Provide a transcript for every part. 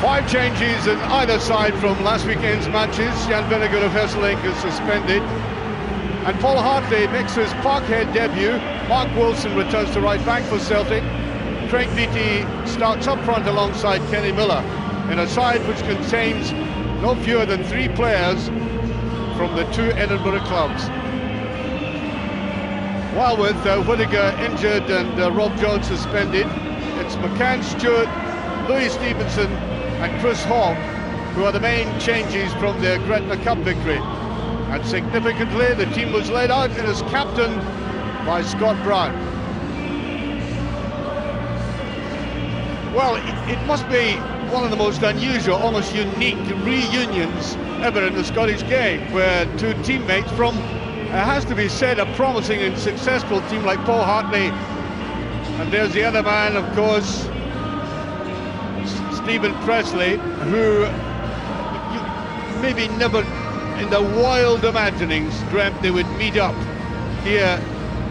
5 changes in either side from last weekend's matches. Jan Vinegar of Hesselink is suspended, and Paul Hartley makes his Parkhead debut. Mark Wilson returns to right back for Celtic. Craig Beattie starts up front alongside Kenny Miller in a side which contains no fewer than 3 players from the 2 Edinburgh clubs. While with Whittaker injured and Rob Jones suspended, it's McCann Stewart, Louis Stevenson and Chris Hogg who are the main changes from the Gretna Cup victory. And significantly, the team was laid out and is captained by Scott Brown. Well, it must be one of the most unusual, almost unique reunions ever in the Scottish game, where 2 teammates from, it has to be said, a promising and successful team like Paul Hartley, and there's the other man, of course, Stephen Presley, who you maybe never in the wild imaginings dreamt they would meet up here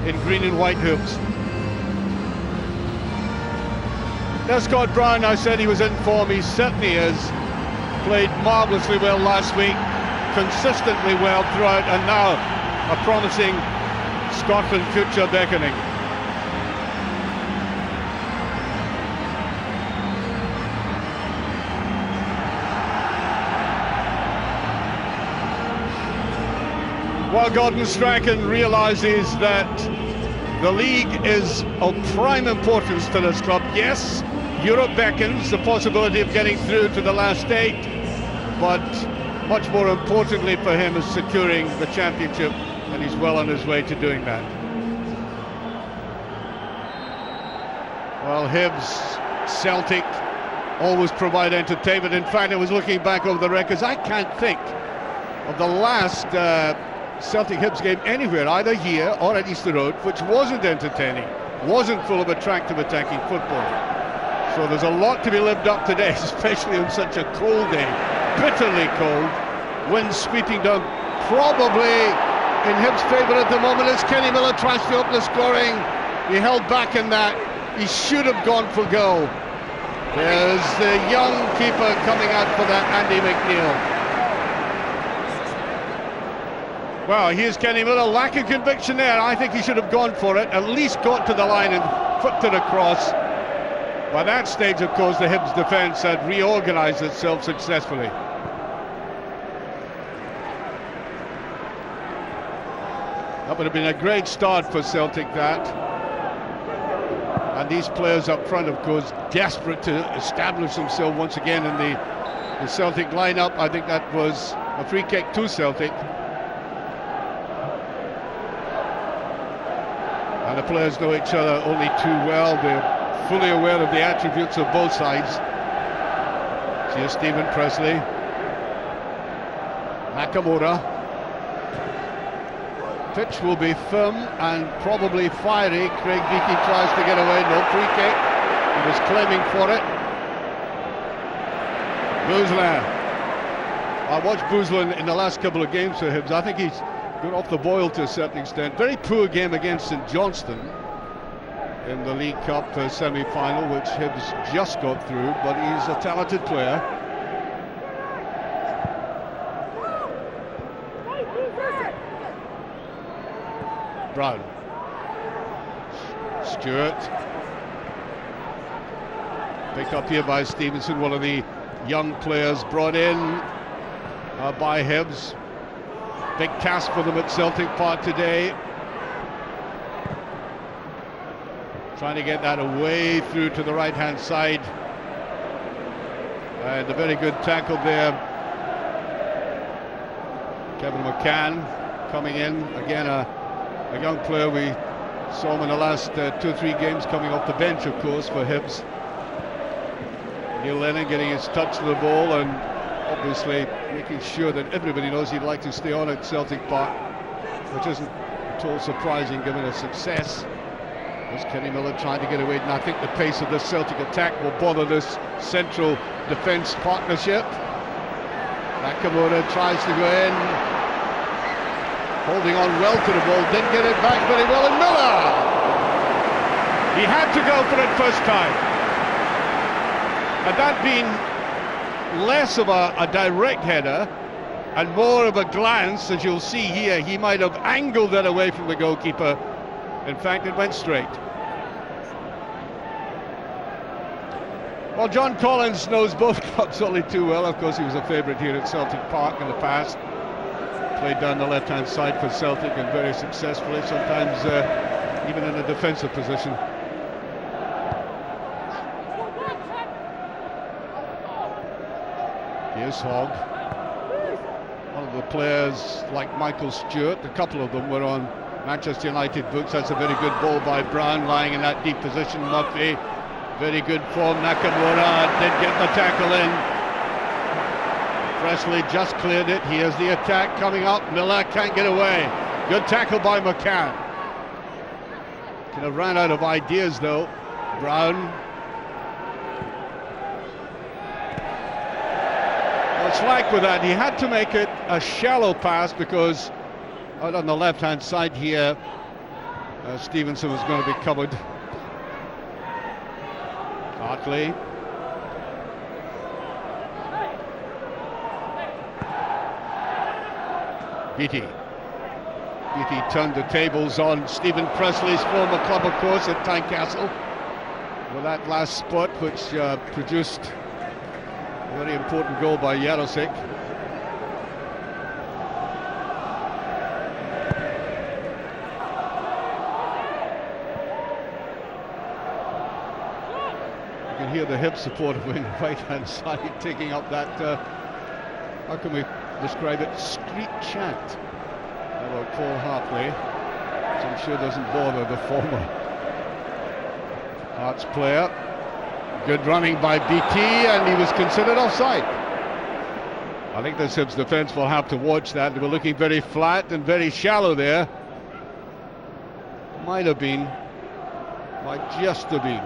in green and white Hibs. Now, Scott Brown, I said he was in form. He certainly is. Played marvellously well last week, consistently well throughout, and now a promising Scotland future beckoning. While Gordon Strachan realises that the league is of prime importance to this club. Yes, Europe beckons, the possibility of getting through to the last 8, but much more importantly for him is securing the championship, and he's well on his way to doing that. Well, Hibs, Celtic always provide entertainment. In fact, I was looking back over the records. I can't think of the last Celtic Hibs game anywhere, either here or at Easter Road, which wasn't entertaining, wasn't full of attractive attacking football. So there's a lot to be lived up today, especially on such a cold day, bitterly cold. Wind sweeping down, probably in Hibs' favour at the moment as Kenny Miller tries to open the scoring. He held back in that. He should have gone for goal. There's the young keeper coming out for that, Andy McNeil. Well, here's Kenny Miller, lack of conviction there. I think he should have gone for it, at least got to the line and flipped it across. By that stage, of course, the Hibs defence had reorganised itself successfully. That would have been a great start for Celtic, that. And these players up front, of course, desperate to establish themselves once again in the Celtic lineup. I think that was a free kick to Celtic. And the players know each other only too well. They're fully aware of the attributes of both sides. Here's Stephen Presley. Nakamura. Pitch will be firm and probably fiery. Craig Beattie tries to get away. No free kick. He was claiming for it. Bouzlin. I watched Bouzlin in the last couple of games for Hibs. I think he's got off the boil to a certain extent. Very poor game against St Johnstone in the League Cup semi-final, which Hibs just got through, but he's a talented player. Brown. Stewart. Picked up here by Stevenson, one of the young players brought in by Hibs. Big task for them at Celtic Park today. Trying to get that away through to the right-hand side. And a very good tackle there. Kevin McCann coming in. Again, a young player. We saw him in the last 2 or 3 games coming off the bench, of course, for Hibs. Neil Lennon getting his touch to the ball and obviously making sure that everybody knows he'd like to stay on at Celtic Park, which isn't at all surprising given his success. There's Kenny Miller trying to get away, and I think the pace of this Celtic attack will bother this central defence partnership. Nakamura tries to go in, holding on well to the ball, didn't get it back very well, and Miller! He had to go for it first time. Had that been less of a direct header and more of a glance, as you'll see here. He might have angled it away from the goalkeeper. In fact, it went straight. Well, John Collins knows both clubs only too well. Of course, he was a favourite here at Celtic Park in the past. Played down the left-hand side for Celtic and very successfully, sometimes even in a defensive position. Here's Hogg. One of the players, like Michael Stewart, a couple of them were on Manchester United books. That's a very good ball by Brown, lying in that deep position. Murphy, very good form. Nakamura did get the tackle in. Presley just cleared it. Here's the attack coming up. Miller can't get away. Good tackle by McCann. Kind of ran out of ideas though. Brown. Well, slack with that. He had to make it a shallow pass because out on the left-hand side here, Stevenson was going to be covered. Hartley. Beattie turned the tables on Stephen Presley's former club, of course, at Tynecastle, with that last spot which produced a very important goal by Jarosik. You can hear the Hibs supporter on the right-hand side taking up that, how can we describe it, street chant about Paul Hartley, which I'm sure doesn't bother the former Hearts player. Good running by BT, and he was considered offside. I think the Hibs defence will have to watch that. They were looking very flat and very shallow there. Might have been, might just have been.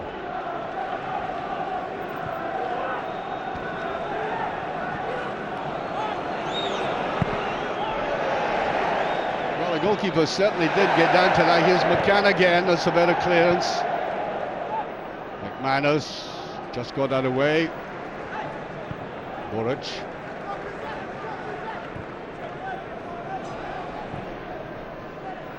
The goalkeeper certainly did get down to that. Here's McCann again. That's a better clearance. McManus just got out of the way. Boric.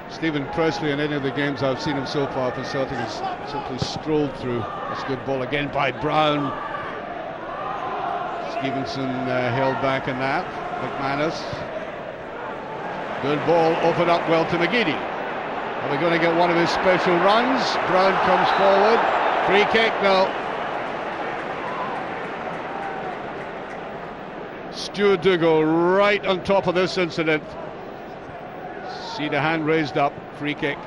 Stephen Presley, in any of the games I've seen him so far for Celtic, has simply strolled through. That's a good ball again by Brown. Stevenson held back in that. McManus. Good ball, open up well to McGeady. Are we going to get one of his special runs? Brown comes forward. Free kick, no. Stuart Dougal right on top of this incident. See the hand raised up. Free kick.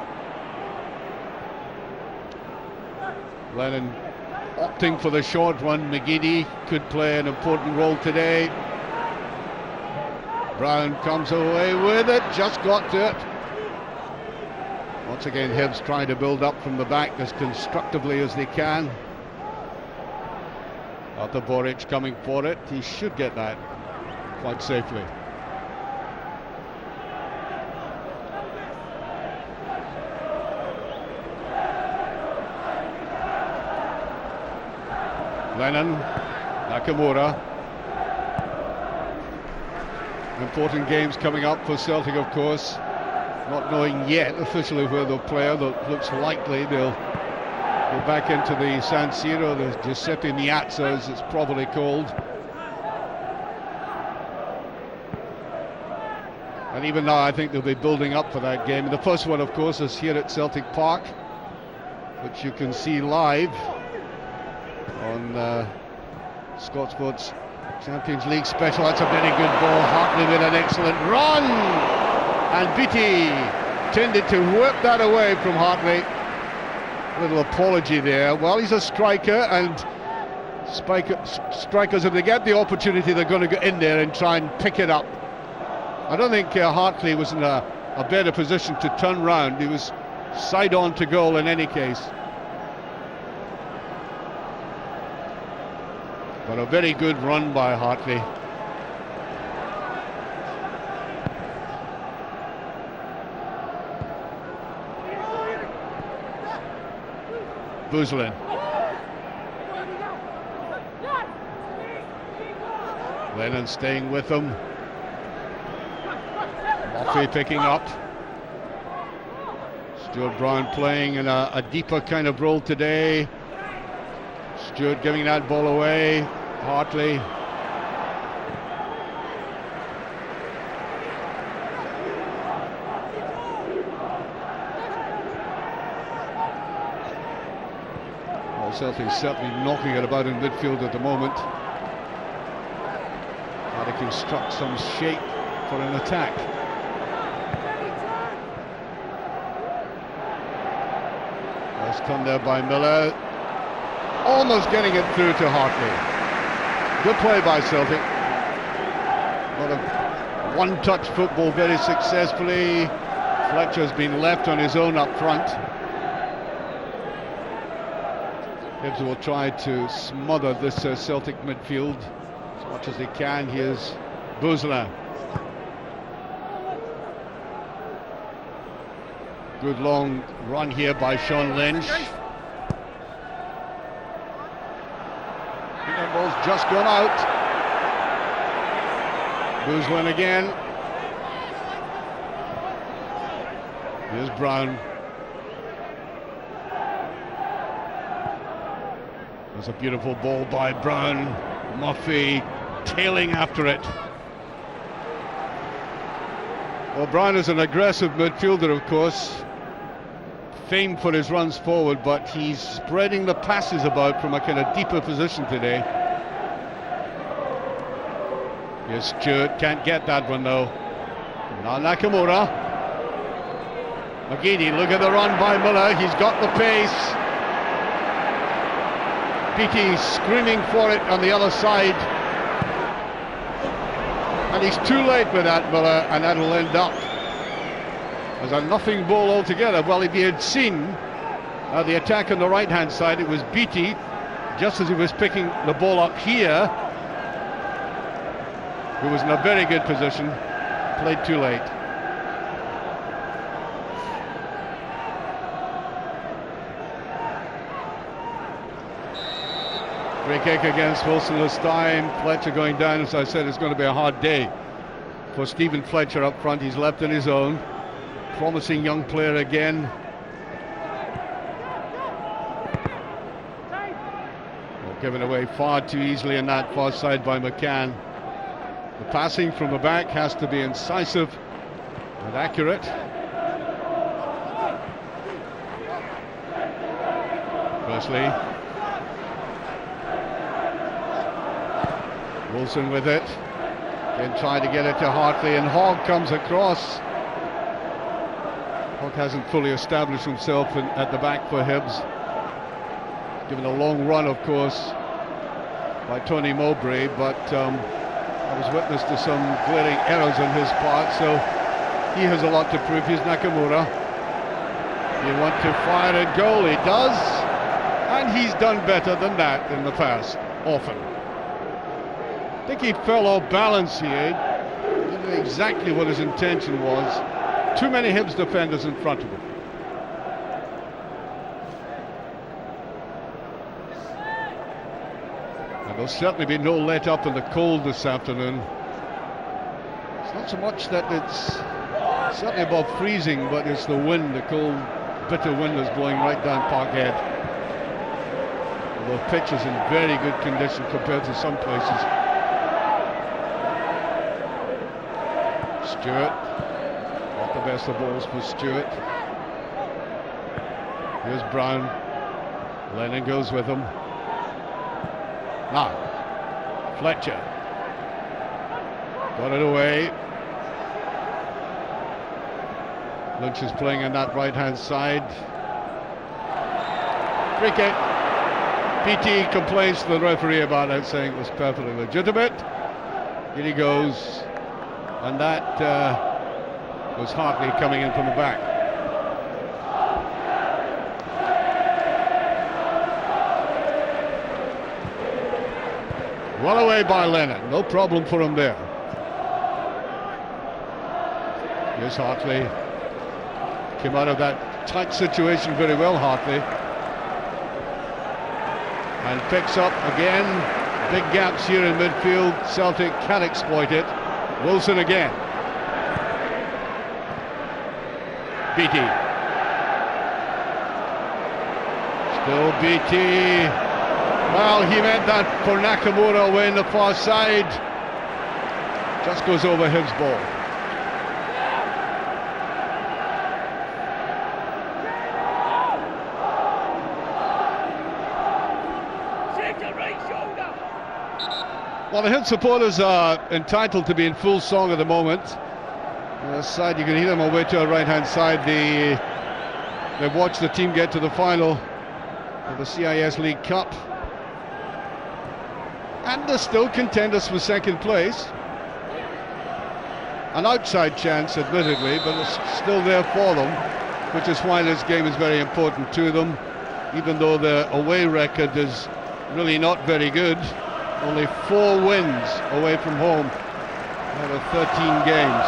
Lennon opting for the short one. McGeady could play an important role today. Brown comes away with it, just got to it. Once again, Hibs trying to build up from the back as constructively as they can. Arthur Boric coming for it. He should get that quite safely. Lennon, Nakamura. Important games coming up for Celtic, of course. Not knowing yet officially where they'll play, though it looks likely they'll go back into the San Siro, the Giuseppe Meazza, as it's probably called. And even now, I think they'll be building up for that game. And the first one, of course, is here at Celtic Park, which you can see live on Scott Sports Champions League special. That's a very good ball. Hartley with an excellent run, and Beattie tended to whip that away from Hartley. A little apology there. Well, he's a striker, and strikers, if they get the opportunity, they're going to get in there and try and pick it up. I don't think Hartley was in a better position to turn round. He was side on to goal in any case. But a very good run by Hartley. Buzlin. Lennon staying with them. Murphy picking up. Stuart Brown playing in a deeper kind of role today. Stuart giving that ball away. Hartley. Well, Celtic certainly knocking it about in midfield at the moment. Trying to construct some shape for an attack. Nice come there by Miller. Almost getting it through to Hartley. Good play by Celtic. A lot of one-touch football very successfully. Fletcher's been left on his own up front. Hibs will try to smother this Celtic midfield as much as they can. Here's Bouzela. Good long run here by Sean Lynch. The ball's just gone out. Bouzela again. Here's Brown. There's a beautiful ball by Brown. Murphy tailing after it. Well, Brown is an aggressive midfielder, of course, famed for his runs forward, but he's spreading the passes about from a kind of deeper position today. Here's Stewart, can't get that one though. Now Nakamura. McGeady, look at the run by Miller, he's got the pace. Beattie screaming for it on the other side. And he's too late with that, Miller, and that'll end up as a nothing ball altogether. Well, if he had seen the attack on the right-hand side, it was Beattie, just as he was picking the ball up here, who was in a very good position, played too late. Free kick against Wilson this time. Fletcher going down. As I said, it's going to be a hard day for Stephen Fletcher up front. He's left on his own. Promising young player again. Well, given away far too easily on that far side by McCann. The passing from the back has to be incisive and accurate. Presley. Wilson with it, then trying to get it to Hartley, and Hogg comes across. Hogg hasn't fully established himself at the back for Hibs. Given a long run, of course, by Tony Mowbray, but I was witness to some glaring errors on his part, so he has a lot to prove. Here's Nakamura. You want to fire a goal, he does, and he's done better than that in the past, often. I think he fell off balance here. Didn't know exactly what his intention was. Too many Hibs defenders in front of him. And there'll certainly be no let up in the cold this afternoon. It's not so much that it's certainly above freezing, but it's the wind, the cold, bitter wind is blowing right down Parkhead. Although the pitch is in very good condition compared to some places. Stewart, not the best of balls for Stewart. Here's Brown. Lennon goes with him. Now, Fletcher. Got it away. Lynch is playing on that right-hand side. Free kick. PT complains to the referee about it, saying it was perfectly legitimate. Here he goes. And that was Hartley coming in from the back. Well away by Lennon, no problem for him there. Here's Hartley. Came out of that tight situation very well, Hartley. And picks up again. Big gaps here in midfield. Celtic can exploit it. Wilson again. Beattie. Still Beattie. Well, he meant that for Nakamura away in the far side. Just goes over Hibs' ball. Well, the Hibs supporters are entitled to be in full song at the moment. On the side, you can hear them away to our right-hand side. They've watched the team get to the final of the CIS League Cup. And they're still contenders for second place. An outside chance, admittedly, but it's still there for them, which is why this game is very important to them, even though their away record is really not very good. Only 4 wins away from home out of 13 games.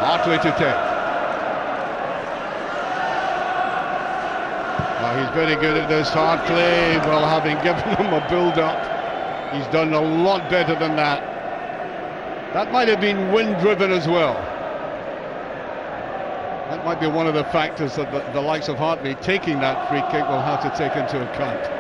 Hartley to take. He's very good at this, Hartley. Well, having given him a build-up, he's done a lot better than that. That might have been wind-driven as well. That might be one of the factors that the likes of Hartley taking that free kick will have to take into account.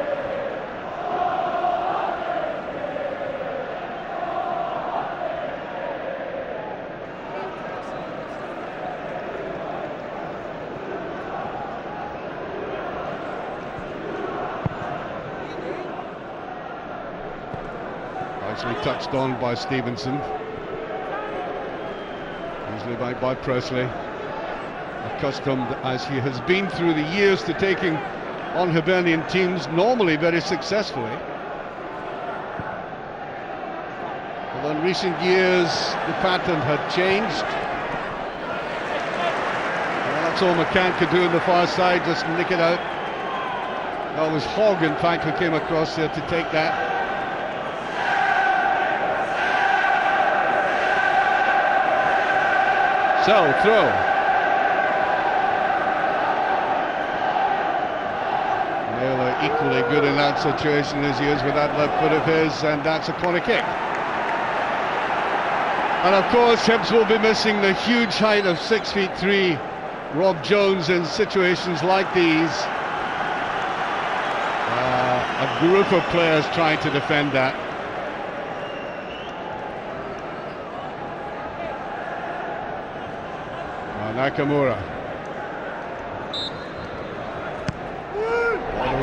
Nicely touched on by Stevenson. Easily by Presley. Accustomed as he has been through the years to taking on Hibernian teams, normally very successfully. Although in recent years the pattern had changed. Well, that's all McCann could do on the far side, just nick it out. That was Hogg, in fact, who came across there to take that. So, throw. Equally good in that situation as he is with that left foot of his, and that's a corner kick. And of course Hibs will be missing the huge height of 6'3" Rob Jones in situations like these. A group of players trying to defend that. Nakamura.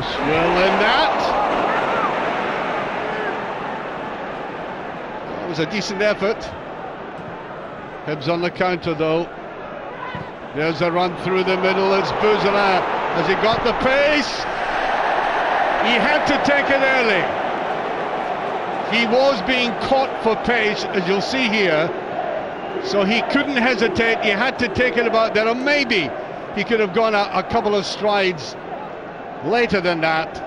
Well in that. That was a decent effort. Hibs on the counter though. There's a run through the middle. It's Bouzela. Has he got the pace? He had to take it early. He was being caught for pace, as you'll see here. So he couldn't hesitate. He had to take it about there. Or maybe he could have gone a couple of strides later than that,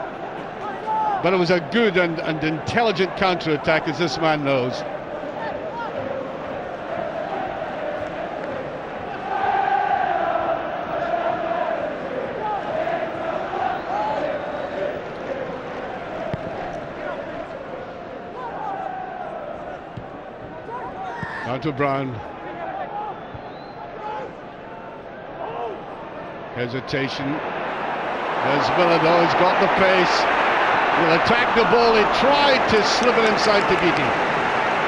but it was a good and intelligent counter-attack, as this man knows. Down to Brown. Hesitation. There's Miller though, he's got the pace. He'll attack the ball, he tried to slip it inside to Beattie.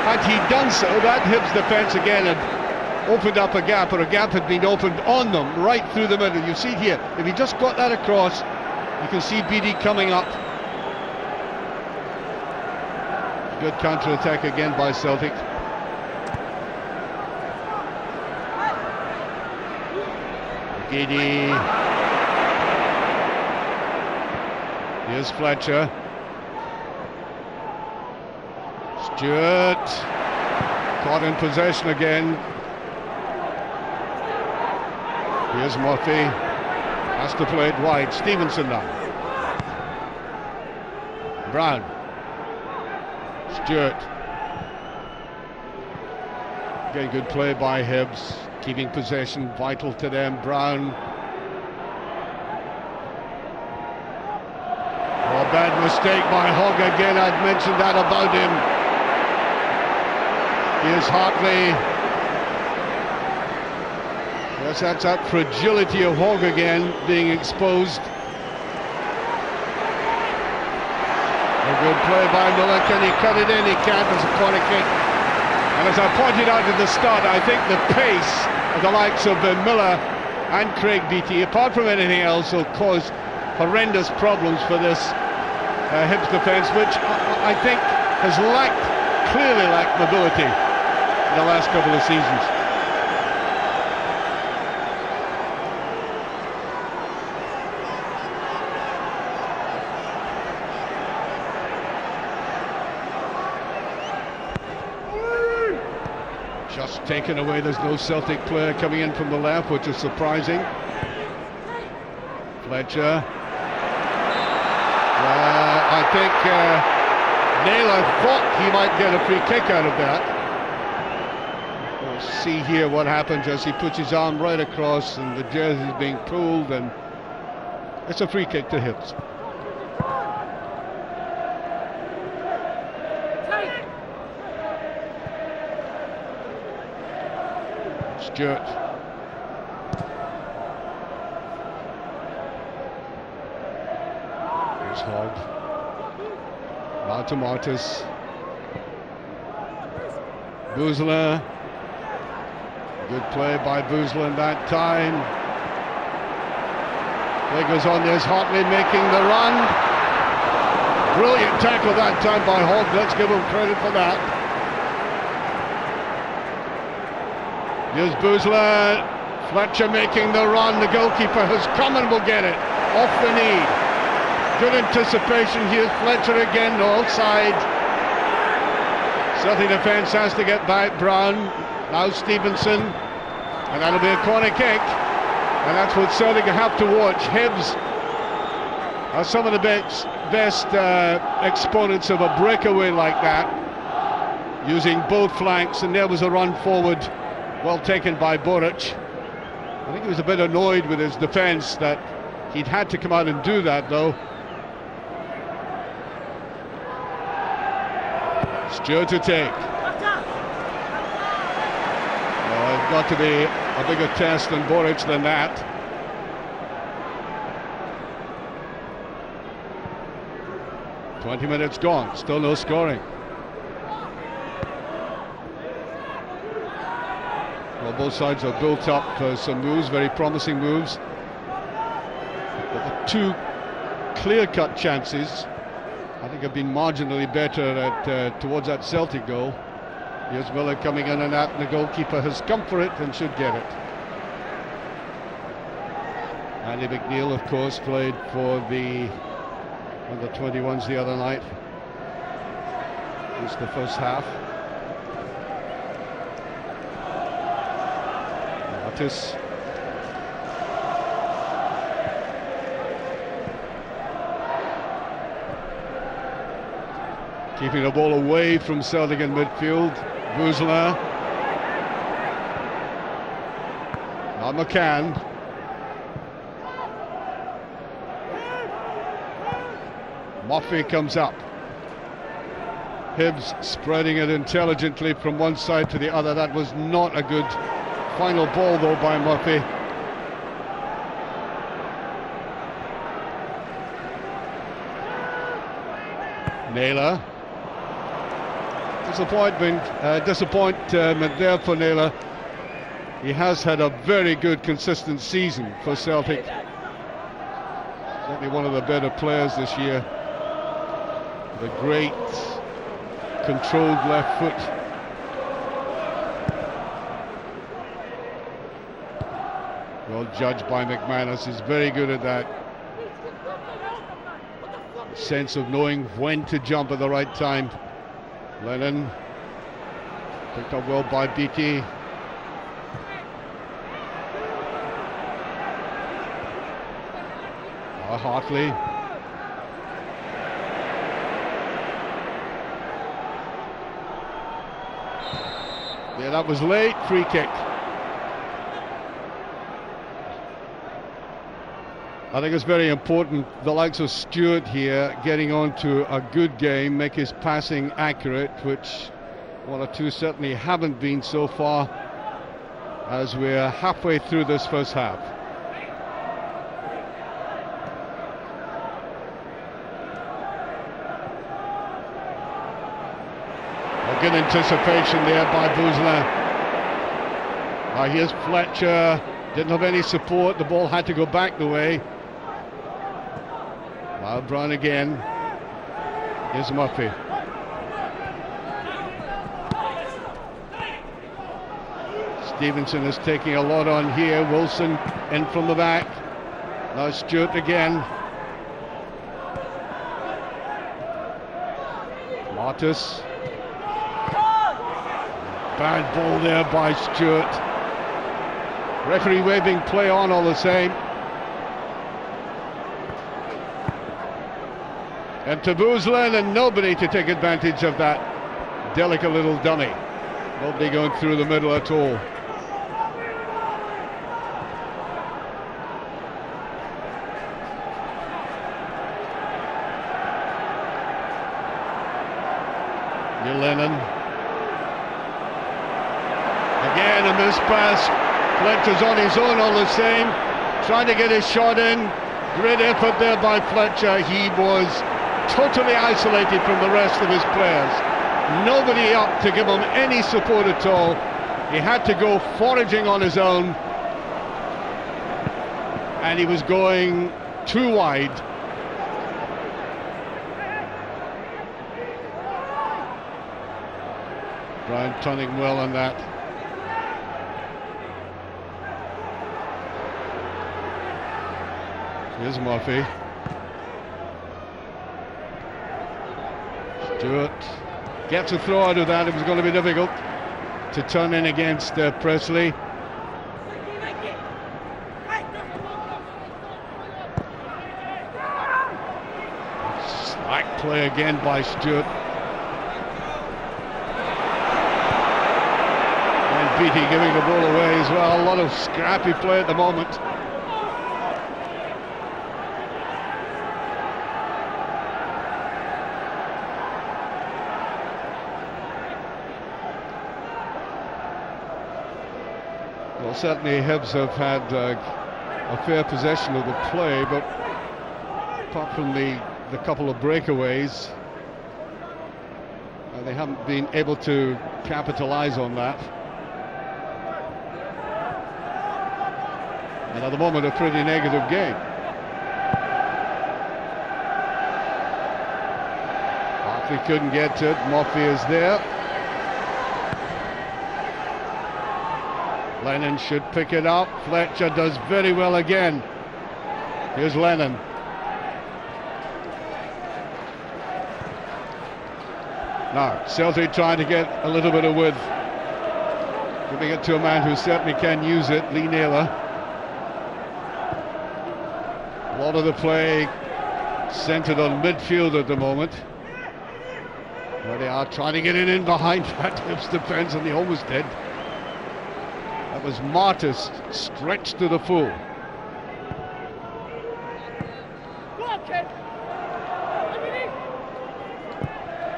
Had he done so, that Hibs defence again had opened up a gap, or a gap had been opened on them right through the middle. You see here, if he just got that across, you can see Beattie coming up. Good counter-attack again by Celtic. Giddy. Here's Fletcher. Stewart. Caught in possession again. Here's Murphy. Has to play it wide. Stevenson now. Brown. Stewart. Again, good play by Hibs. Keeping possession vital to them. Brown. Oh, bad mistake by Hogg again. I'd mentioned that about him. Here's Hartley. Yes, that's that fragility of Hogg again being exposed. A good play by Miller. Can he cut it in? He can't. There's a corner kick. And as I pointed out at the start, I think the pace of the likes of Miller and Craig Beattie, apart from anything else, will cause horrendous problems for this Hibs defence, which I think has clearly lacked mobility in the last couple of seasons. Just taken away. There's no Celtic player coming in from the left, which is surprising. Fletcher. I think Naylor thought he might get a free kick out of that. We'll see here what happens as he puts his arm right across and the jersey is being pulled, and it's a free kick to Hibs. Stewart. Here's Hogg. Now to Martis. Boozler. Good play by Boozler that time. There goes on, there's Hartley making the run. Brilliant tackle that time by Hogg, let's give him credit for that. Here's Boozler. Fletcher making the run. The goalkeeper has come and will get it off the knee. Good anticipation. Here's Fletcher again, offside. Celtic defence has to get back. Brown. Now Stevenson. And that'll be a corner kick. And that's what Celtic have to watch. Hibs are some of the best exponents of a breakaway like that, using both flanks, and there was a run forward. Well taken by Boric. I think he was a bit annoyed with his defence that he'd had to come out and do that, though. Stewart to take. Oh, it's got to be a bigger test than Boric than that. "20 minutes gone, still no scoring." Well, both sides have built up some moves, very promising moves. But the two clear-cut chances, I think, have been marginally better at towards that Celtic goal. Here's Miller coming in and out, and the goalkeeper has come for it and should get it. Andy McNeil, of course, played for the under-21s the other night. It's the first half. Martis. Keeping the ball away from Celtic in midfield. Boozler. Now McCann. Murphy comes up. Hibs spreading it intelligently from one side to the other. That was not a good final ball, though, by Murphy. Naylor. Disappointment there for Naylor. He has had a very good, consistent season for Celtic. Certainly one of the better players this year. The great controlled left foot. Well judged by McManus. He's very good at that. Sense of knowing when to jump at the right time. Lennon picked up well by Beattie. Hartley. Yeah, that was late. Free kick. I think it's very important, the likes of Stewart here getting on to a good game, make his passing accurate, which one or two certainly haven't been so far as we're halfway through this first half. A good anticipation there by Bouzlin. Here's Fletcher, didn't have any support, the ball had to go back the way. Now Brown again. Here's Murphy. Stevenson is taking a lot on here. Wilson in from the back. Now Stewart again. Martis. Bad ball there by Stewart. Referee waving play on all the same. And to Bouzlin, and nobody to take advantage of that delicate little dummy. Nobody going through the middle at all. Lennon. Again a missed pass. Fletcher's on his own all the same, trying to get his shot in. Great effort there by Fletcher. He was totally isolated from the rest of his players. Nobody up to give him any support at all. He had to go foraging on his own, and he was going too wide. Brown turning well on that. Here's Murphy. Stewart gets a throw out of that. It was going to be difficult to turn in against Presley. Slack play again by Stewart. And Beattie giving the ball away as well. A lot of scrappy play at the moment. Well, certainly Hibs have had a fair possession of the play, but apart from the couple of breakaways, they haven't been able to capitalise on that. And at the moment, a pretty negative game. Barkley couldn't get to it. Murphy is there. Lennon should pick it up. Fletcher does very well again. Here's Lennon. Now, Celtic trying to get a little bit of width. Giving it to a man who certainly can use it, Lee Naylor. A lot of the play centred on midfield at the moment. There they are trying to get it in behind that Hibs defence, and they almost did. That was Martis stretched to the full.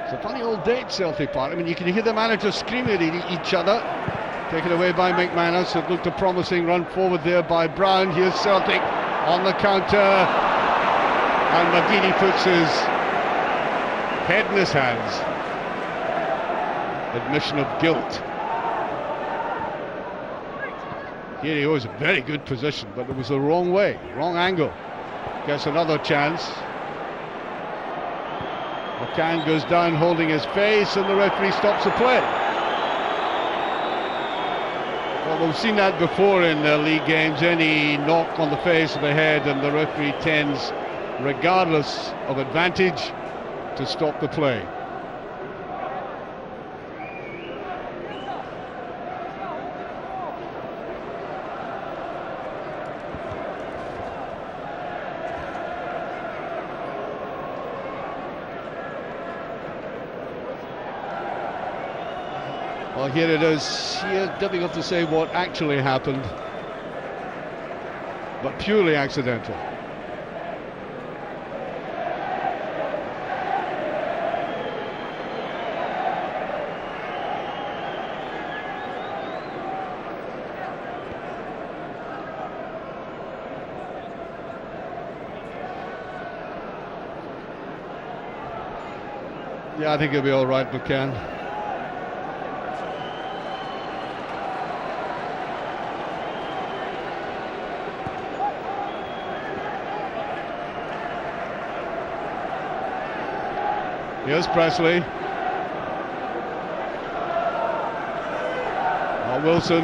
It's a funny old day at Celtic Park. I mean, you can hear the managers screaming at each other. Taken away by McManus. It looked a promising run forward there by Brown. Here's Celtic on the counter. And McGeady puts his head in his hands. Admission of guilt. Here he was, a very good position, but it was the wrong way, wrong angle. Gets another chance. McCann goes down holding his face, and the referee stops the play. Well, we've seen that before in league games. Any knock on the face or the head, and the referee tends, regardless of advantage, to stop the play. Well, here it is. Here, difficult to say what actually happened, but purely accidental. Yeah, I think he'll be all right, McCann. Here's Presley. Oh, Wilson.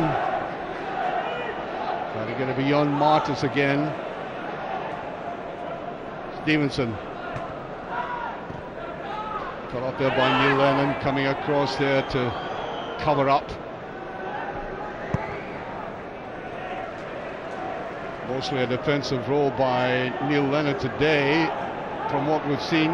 Trying to get it beyond Martis again. Stevenson. Cut off there by Neil Lennon, coming across there to cover up. Mostly a defensive role by Neil Lennon today, from what we've seen.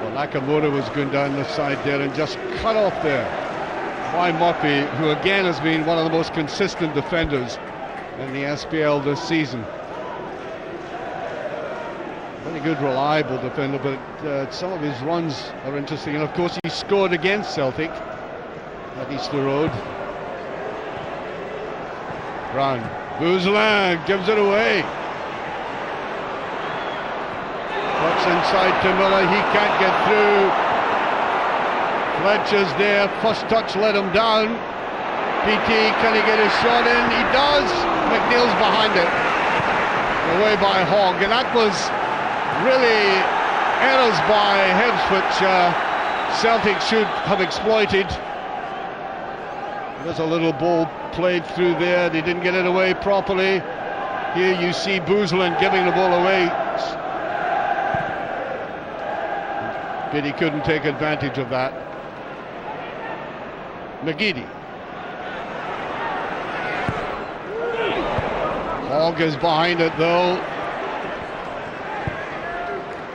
Well, Nakamura was going down the side there and just cut off there by Murphy, who again has been one of the most consistent defenders in the SPL this season. Very good, reliable defender, but some of his runs are interesting. And of course, he scored against Celtic at Easter Road. Brown, Bouzlin gives it away. Cuts inside to Miller, he can't get through. Fletcher's there, first touch let him down. PT, can he get his shot in? He does. McNeil's behind it. Away by Hogg, and that was really errors by Hibs, which Celtic should have exploited. There's a little ball played through there, they didn't get it away properly. Here you see Bouzlin giving the ball away, but he couldn't take advantage of that. McGeady. Hogg is behind it though.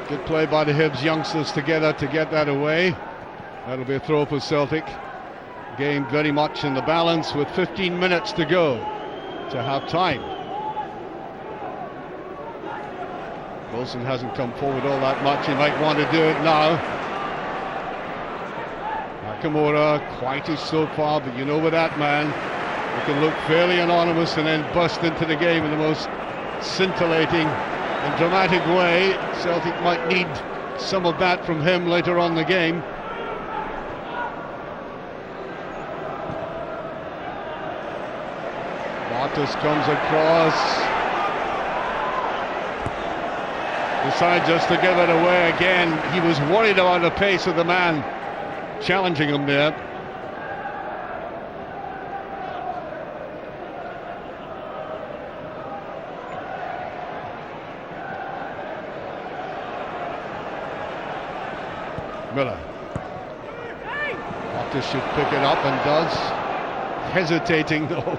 Good play by the Hibs youngsters together to get that away. That'll be a throw for Celtic. Game very much in the balance with 15 minutes to go to half time. Wilson hasn't come forward all that much. He might want to do it now. Nakamura, quietish so far, but you know with that man, he can look fairly anonymous and then bust into the game in the most scintillating and dramatic way. Celtic might need some of that from him later on in the game. Martis comes across, decides just to give it away again. He was worried about the pace of the man challenging him there. Miller. Martis should pick it up and does. Hesitating though.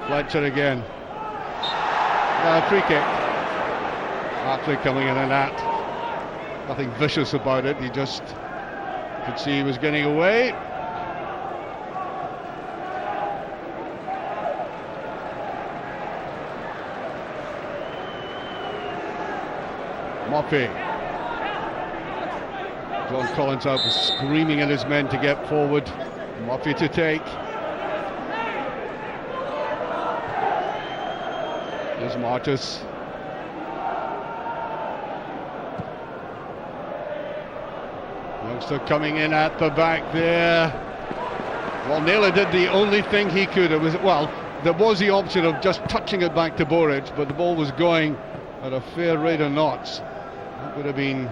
Fletcher again. Free kick. Hartley coming in and that. Nothing vicious about it. He just could see he was getting away. Murphy. John Collins out was screaming at his men to get forward. Murphy to take. Here's Martis. Youngster coming in at the back there. Well, Naylor did the only thing he could. It was, well, there was the option of just touching it back to Boric, but the ball was going at a fair rate of knots. That would have been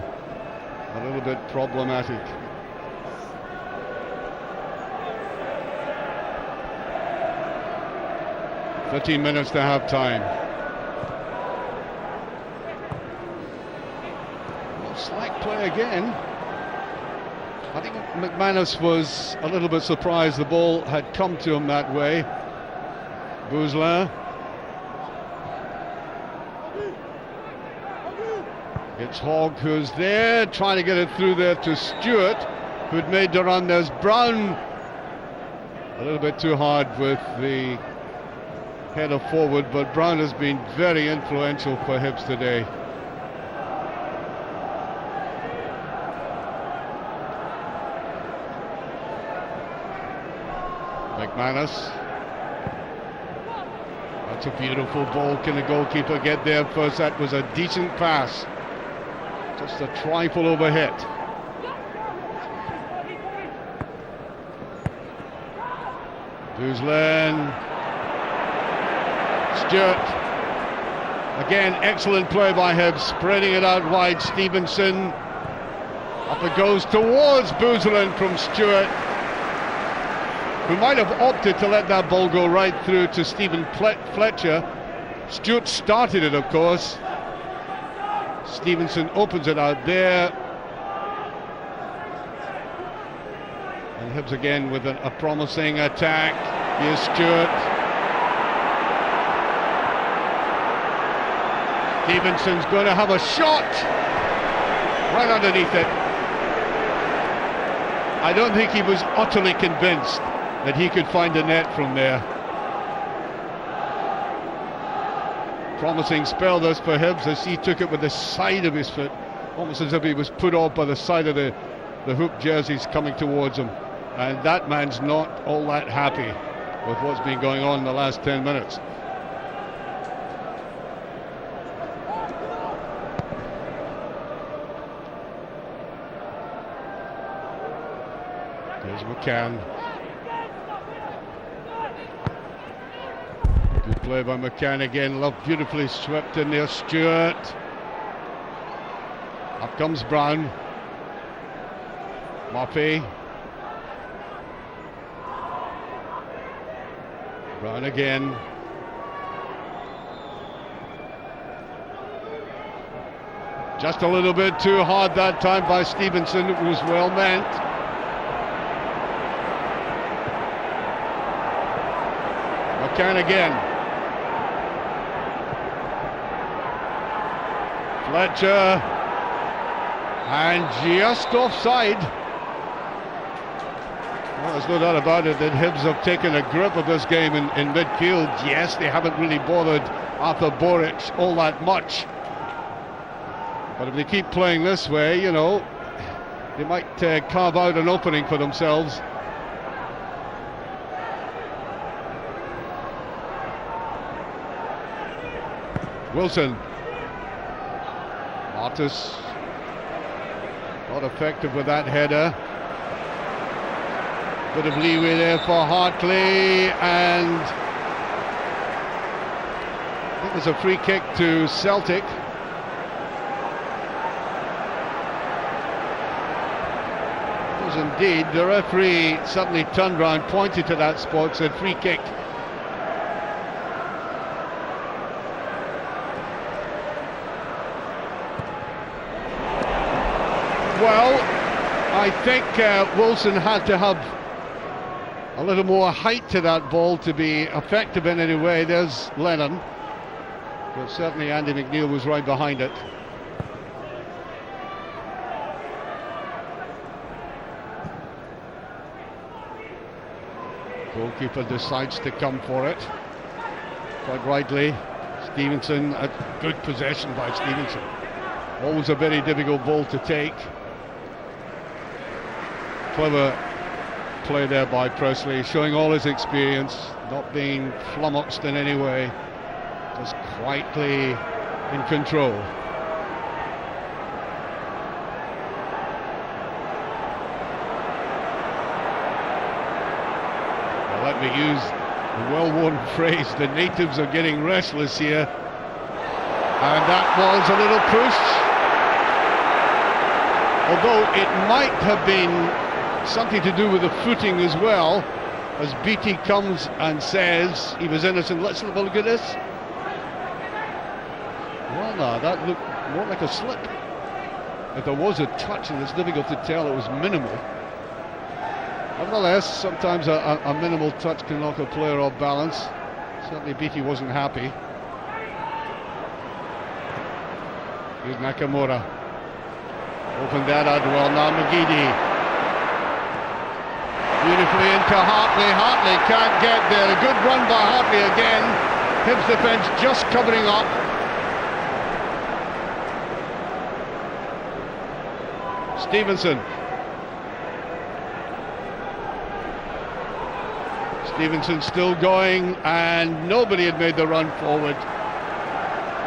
a little bit problematic. "15 minutes to half time. Well, slack play again. I think McManus was a little bit surprised the ball had come to him that way. Bouzlin. It's Hogg who's there, trying to get it through there to Stewart, who'd made the run. There's Brown. A little bit too hard with the header forward, but Brown has been very influential for Hibs today. McManus. That's a beautiful ball. Can the goalkeeper get there first? That was a decent pass. Just a trifle overhit. Bouzlin. Stewart. Again, excellent play by Hibs, spreading it out wide. Stevenson. Up it goes towards Bouzlin from Stewart, who might have opted to let that ball go right through to Stephen Fletcher. Stewart started it, of course. Stevenson opens it out there. And Hibs again with a promising attack. Here's Stewart. Stevenson's going to have a shot right underneath it. I don't think he was utterly convinced that he could find a net from there. Promising spell this for Hibs as he took it with the side of his foot, almost as if he was put off by the side of the hoop jerseys coming towards him. And that man's not all that happy with what's been going on in the last 10 minutes. There's McCann. Good play by McCann again. Love beautifully swept in there. Stewart. Up comes Brown. Murphy. Brown again. Just a little bit too hard that time by Stevenson. It was well meant. McCann again. Fletcher. And just offside. Well, there's no doubt about it that Hibs have taken a grip of this game in midfield. Yes, they haven't really bothered Arthur Boric all that much. But if they keep playing this way, you know, they might carve out an opening for themselves. Wilson. Martis. Not effective with that header. Bit of leeway there for Hartley, and I think there's a free kick to Celtic. It was indeed. The referee suddenly turned round, pointed to that spot, said free kick. Well, I think Wilson had to have a little more height to that ball to be effective in any way. There's Lennon, but certainly Andy McNeil was right behind it. Goalkeeper decides to come for it. Quite rightly. Stevenson, a good possession by Stevenson. Always a very difficult ball to take. Clever play there by Presley, showing all his experience, not being flummoxed in any way, just quietly in control. Well, let me use the well-worn phrase, the natives are getting restless here. And that was a little push. Although it might have been something to do with the footing as well, as Beattie comes and says he was innocent. Let's have a look at this. Well, no, that looked more like a slip. If there was a touch, and it's difficult to tell, it was minimal. Nevertheless, sometimes a minimal touch can knock a player off balance. Certainly Beattie wasn't happy. Here's Nakamura. Opened that out well. Now McGeady. Beautifully into Hartley. Hartley can't get there. A good run by Hartley again. Hibs defence just covering up. Stevenson. Stevenson still going, and nobody had made the run forward.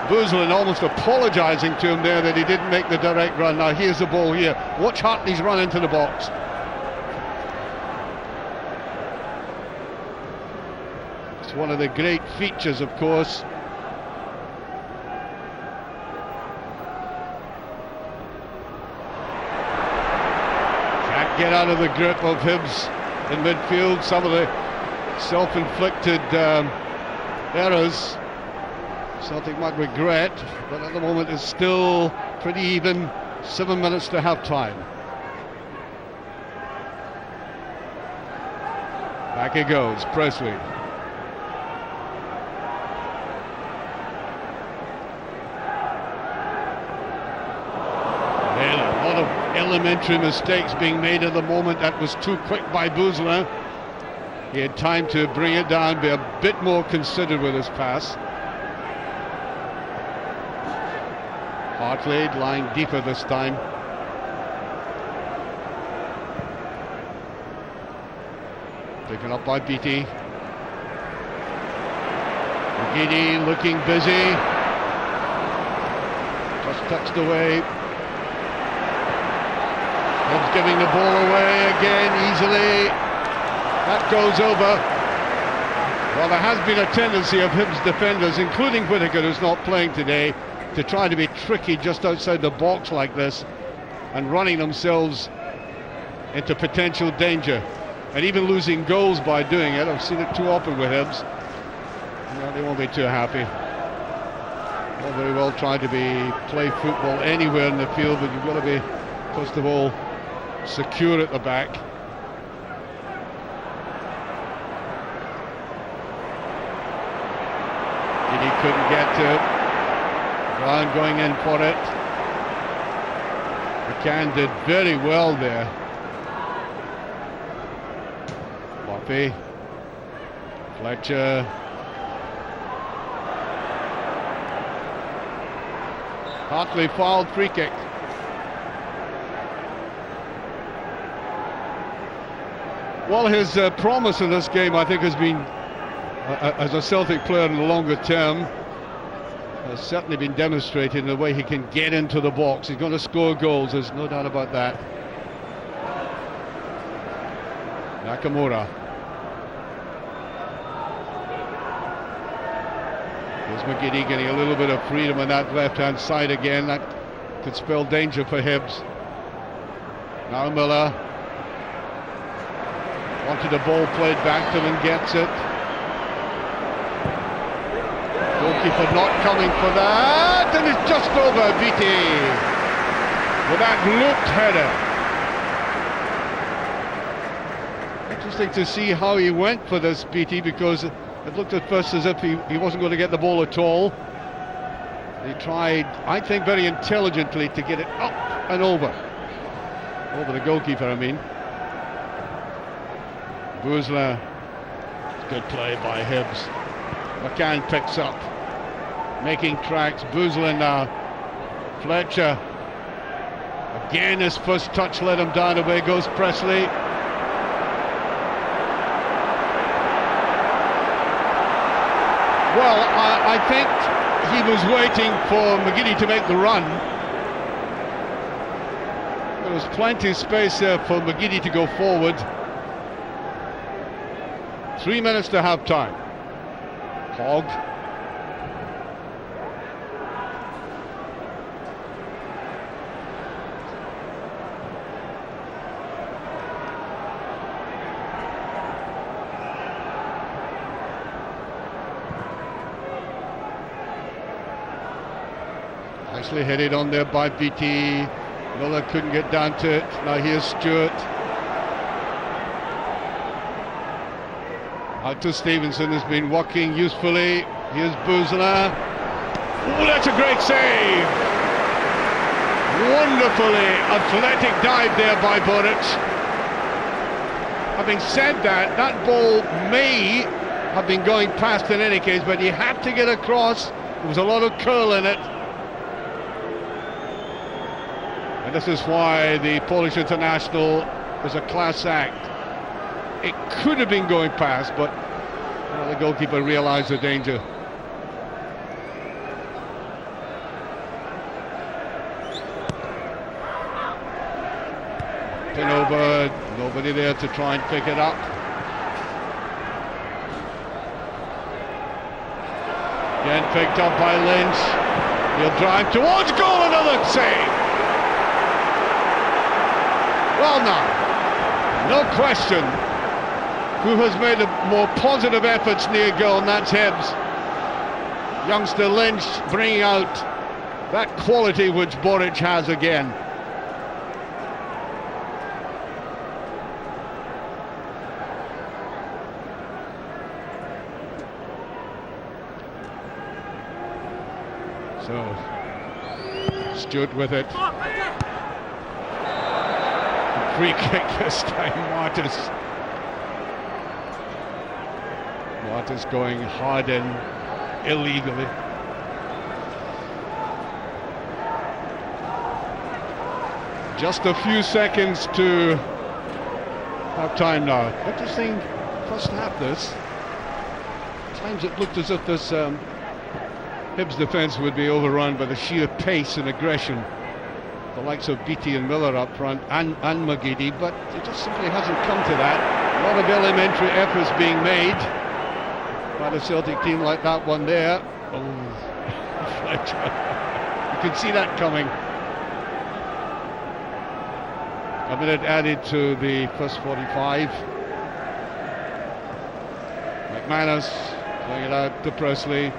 Boozlin almost apologising to him there that he didn't make the direct run. Now here's the ball here. Watch Hartley's run into the box. It's one of the great features, of course. Can't get out of the grip of Hibs in midfield. Some of the self-inflicted errors Celtic might regret, but at the moment it's still pretty even. 7 minutes to half time. Back it goes, Presley. A lot of elementary mistakes being made at the moment. That was too quick by Boozler. He had time to bring it down, be a bit more considered with his pass. Hartley lying deeper this time. Taken up by Beattie. McGeady looking busy. Just touched away. Hibs giving the ball away again easily. That goes over. Well, there has been a tendency of Hibs defenders, including Whittaker, who's not playing today, to try to be tricky just outside the box like this and running themselves into potential danger and even losing goals by doing it. I've seen it too often with Hibs. No, they won't be too happy. Not very well trying to play football anywhere in the field, but you've got to be, first of all, secure at the back. He couldn't get to it. Brown going in for it. McCann did very well there. Buffy. Fletcher. Hartley fouled, free kick. Well, his promise in this game, I think, has been, as a Celtic player in the longer term, has certainly been demonstrated in the way he can get into the box. He's going to score goals, there's no doubt about that. Nakamura. Here's McGeady getting a little bit of freedom on that left-hand side again. That could spell danger for Hibs. Now Miller. Wanted the ball played back to him and gets it. Goalkeeper not coming for that, and it's just over. Beattie with that looped header. Interesting to see how he went for this, Beattie, because it looked at first as if he wasn't going to get the ball at all. He tried, I think, very intelligently to get it up and over the goalkeeper, I mean. Boozler, good play by Hibs. McCann picks up, making tracks. Boozler now. Fletcher. Again, his first touch let him down. Away goes Presley. Well, I think he was waiting for McGeady to make the run. There was plenty of space there for McGeady to go forward. 3 minutes to half time. Hogg. Nicely headed on there by Beattie. Miller couldn't get down to it. Now here's Stewart. Out to Stevenson, has been working usefully. Here's Boozler. Oh, that's a great save! Wonderfully athletic dive there by Boric. Having said that, that ball may have been going past in any case, but he had to get across. There was a lot of curl in it. And this is why the Polish international is a class act. it could have been going past, but the goalkeeper realised the danger. Pin over, nobody there to try and pick it up. Again picked up by Lynch. He'll drive towards goal, another save. Well now, no question who has made a more positive efforts near goal, and that's Hibs. Youngster Lynch bringing out that quality which Boric has again. So, Stewart with it. Free kick this time, Martis going hard in illegally. Just a few seconds to have time now. Interesting first half this. At times it looked as if this Hibs defence would be overrun by the sheer pace and aggression. The likes of Beattie and Miller up front and McGeady, but it just simply hasn't come to that. A lot of elementary efforts being made by the Celtic team like that one there. Oh, Fletcher. You can see that coming. A minute added to the first 45. McManus playing it out to Presley.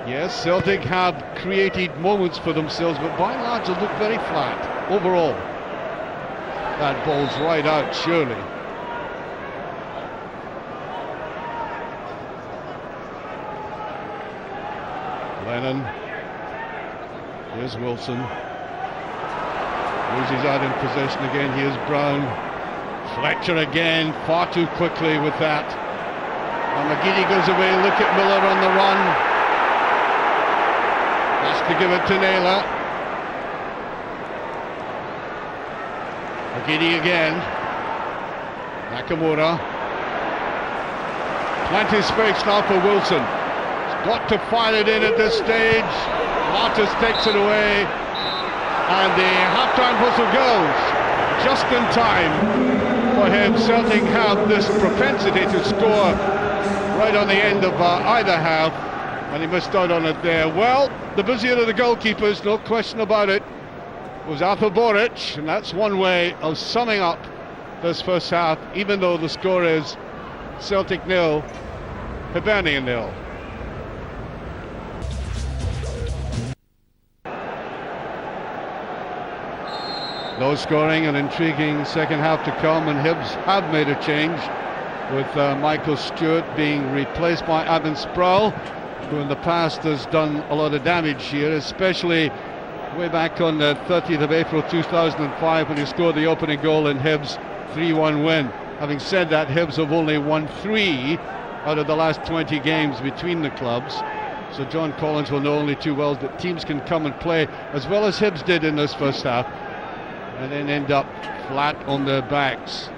Yes, Celtic have created moments for themselves, but by and large they look very flat overall. That ball's right out, surely. Lennon. Here's Wilson. Loses out in possession again. Here's Brown. Fletcher again, far too quickly with that. And McGeady goes away. Look at Miller on the run. Has to give it to Naylor. McGeady again. Nakamura. Plenty of space now for Wilson. He's got to fire it in at this stage. Martis takes it away. And the half-time whistle goes just in time for him. Celtic have this propensity to score right on the end of either half, and he missed out on it there. Well, the busier of the goalkeepers, no question about it, was Arthur Boric, and that's one way of summing up this first half, even though the score is Celtic 0, Hibernian 0. No scoring, an intriguing second half to come, and Hibs have made a change with Michael Stewart being replaced by Adam Sproul, who in the past has done a lot of damage here, especially way back on the 30th of April 2005 when he scored the opening goal in Hibs' 3-1 win. Having said that, Hibs have only won 3 out of the last 20 games between the clubs, so John Collins will know only too well that teams can come and play as well as Hibs did in this first half and then end up flat on their backs.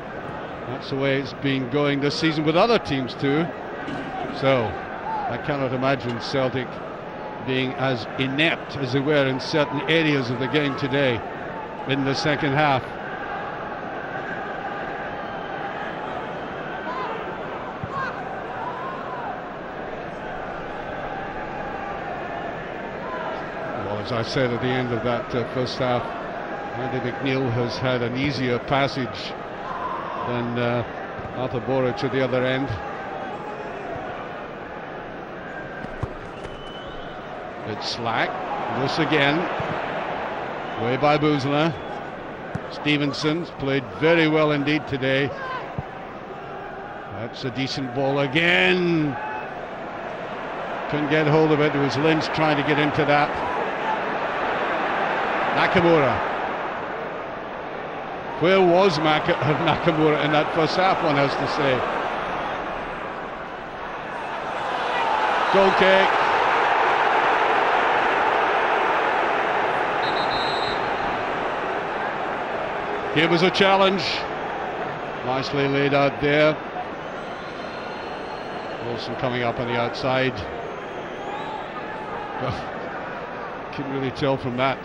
That's the way it's been going this season with other teams too. So I cannot imagine Celtic being as inept as they were in certain areas of the game today in the second half. Well, as I said at the end of that first half, Andy McNeil has had an easier passage than Arthur Boric at the other end. It's slack. This again. Way by Bouzela. Stevenson's played very well indeed today. That's a decent ball again. Couldn't get hold of it. It was Lynch trying to get into that. Nakamura. Where was Nakamura in that first half, one has to say. Goal kick. Here was a challenge. Nicely laid out there. Wilson coming up on the outside. Couldn't really tell from that.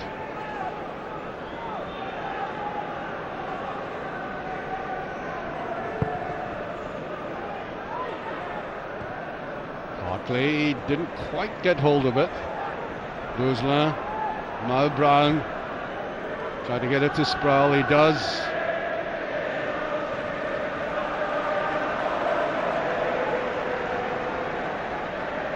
Hartley didn't quite get hold of it. Bouzlin, now Brown, trying to get it to Sproul, he does.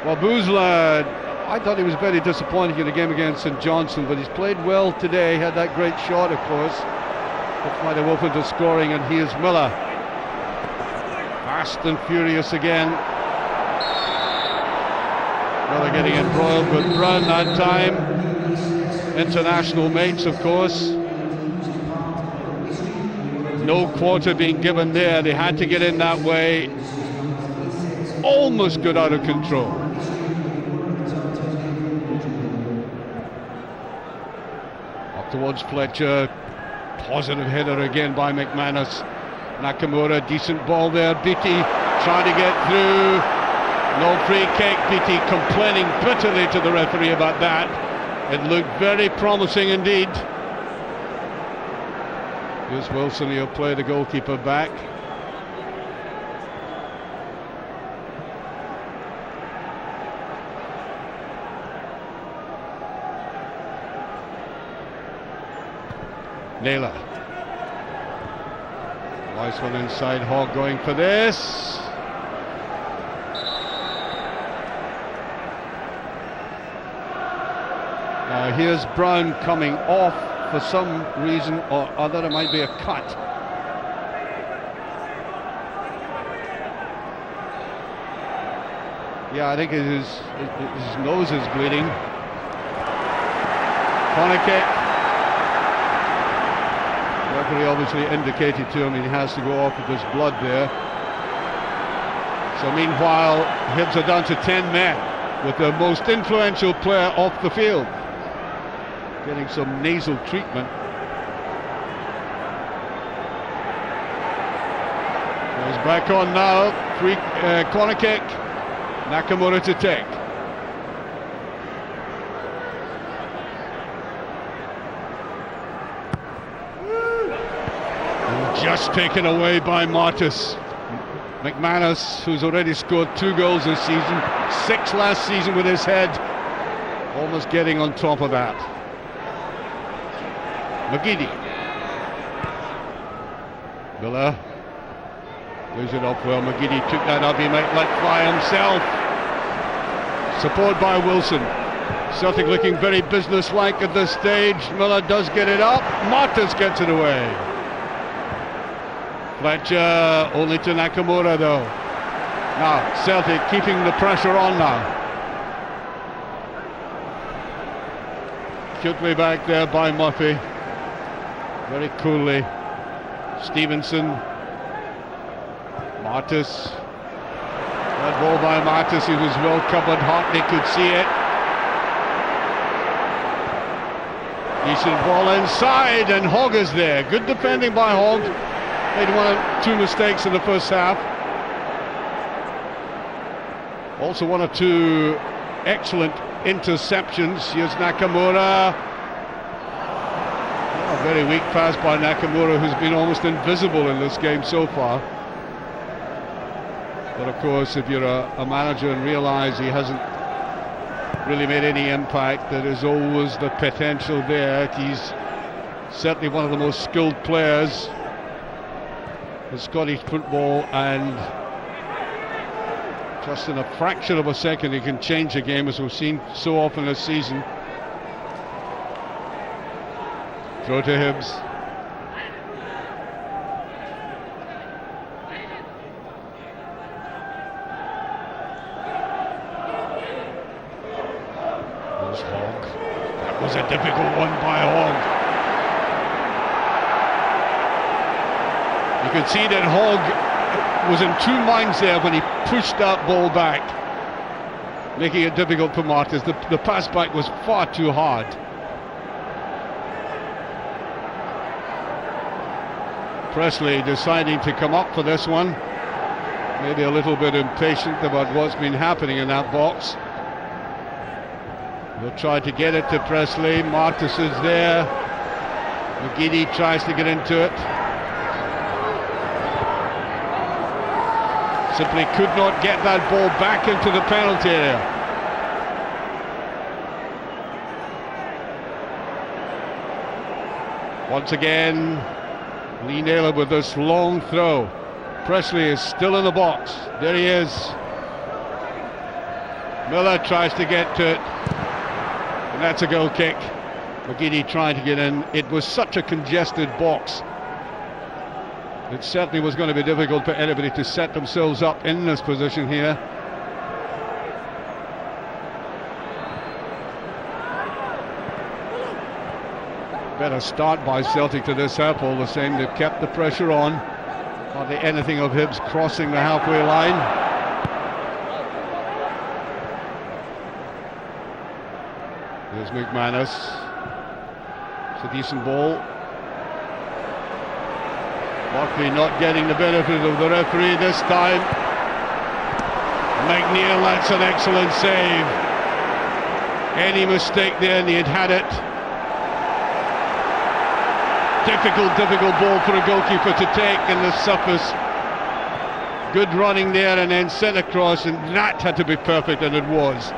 Well, Bouzlin, I thought he was very disappointing in the game against St Johnstone, but he's played well today, had that great shot, of course. That might have opened to scoring, and here's Miller. Fast and furious again. Miller getting embroiled with Brown that time. International mates, of course. No quarter being given there, they had to get in that way. Almost got out of control. Towards Fletcher, positive header again by McManus. Nakamura, decent ball there. Beattie trying to get through. No free kick. Beattie complaining bitterly to the referee about that. It looked very promising indeed. Here's Wilson, he'll play the goalkeeper back. Naylor. Nice one inside. Hogg going for this. Now here's Brown coming off for some reason or other. It might be a cut. Yeah, I think his nose is bleeding. Corner kick. Referee obviously indicated to him he has to go off with his blood there. So meanwhile, Hibs are down to 10 men with their most influential player off the field, getting some nasal treatment. He's back on now. Free corner kick. Nakamura to take. Just taken away by Martis. McManus, who's already scored 2 goals this season, 6 last season with his head, almost getting on top of that. McGeady. Miller lays it up well. McGeady took that up. He might let fly himself. Support by Wilson. Celtic looking very businesslike at this stage. Miller does get it up. Martis gets it away. Fletcher only to Nakamura though. Now Celtic keeping the pressure on now. Cutely back there by Murphy. Very coolly. Stevenson. Martis. That ball by Martis, he was well covered. Hartley could see it. Decent ball inside, and Hogg is there. Good defending by Hogg. Made 1 or 2 mistakes in the first half. Also 1 or 2 excellent interceptions. Here's Nakamura. A very weak pass by Nakamura, who's been almost invisible in this game so far. But of course, if you're a manager and realise he hasn't really made any impact, there is always the potential there. He's certainly one of the most skilled players in Scottish football, and just in a fraction of a second he can change a game, as we've seen so often this season. Throw to Hibs. There's Hogg. That was a difficult one by Hogg. You could see that Hogg was in 2 minds there when he pushed that ball back, making it difficult for Martis. The pass back was far too hard. Presley deciding to come up for this one. Maybe a little bit impatient about what's been happening in that box. They'll try to get it to Presley. Martis is there. McGeady tries to get into it. Simply could not get that ball back into the penalty area. Once again, Lee Naylor with this long throw. Presley is still in the box. There he is. Miller tries to get to it. And that's a goal kick. McGeady trying to get in. It was such a congested box. It certainly was going to be difficult for anybody to set themselves up in this position here. Better start by Celtic to this half. All the same, they've kept the pressure on. Hardly anything of Hibs crossing the halfway line. There's McManus. It's a decent ball. Barkley not getting the benefit of the referee this time. McNeil, that's an excellent save. Any mistake there and he'd had it. Difficult ball for a goalkeeper to take in the surface. Good running there and then sent across, and that had to be perfect, and it was.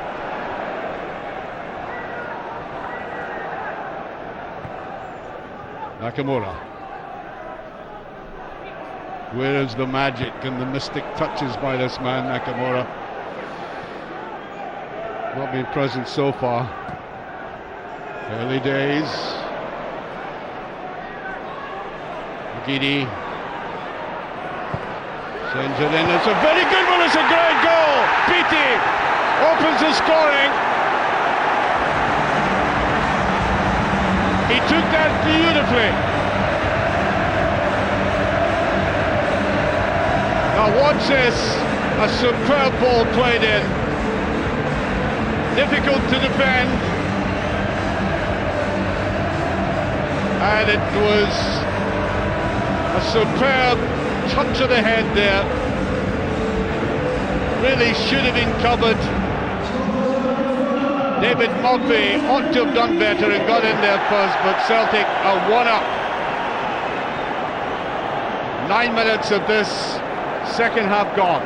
Nakamura. Where is the magic and the mystic touches by this man, Nakamura? Not been present so far. Early days. McGeady sends it in. It's a very good one. It's a great goal. Beattie opens the scoring. He took that beautifully. Now watch this. A superb ball played in. Difficult to defend. And it was a superb touch of the head there. Really should have been covered. David Murphy ought to have done better and got in there first, but Celtic are 1-up. 9 minutes of this second half gone.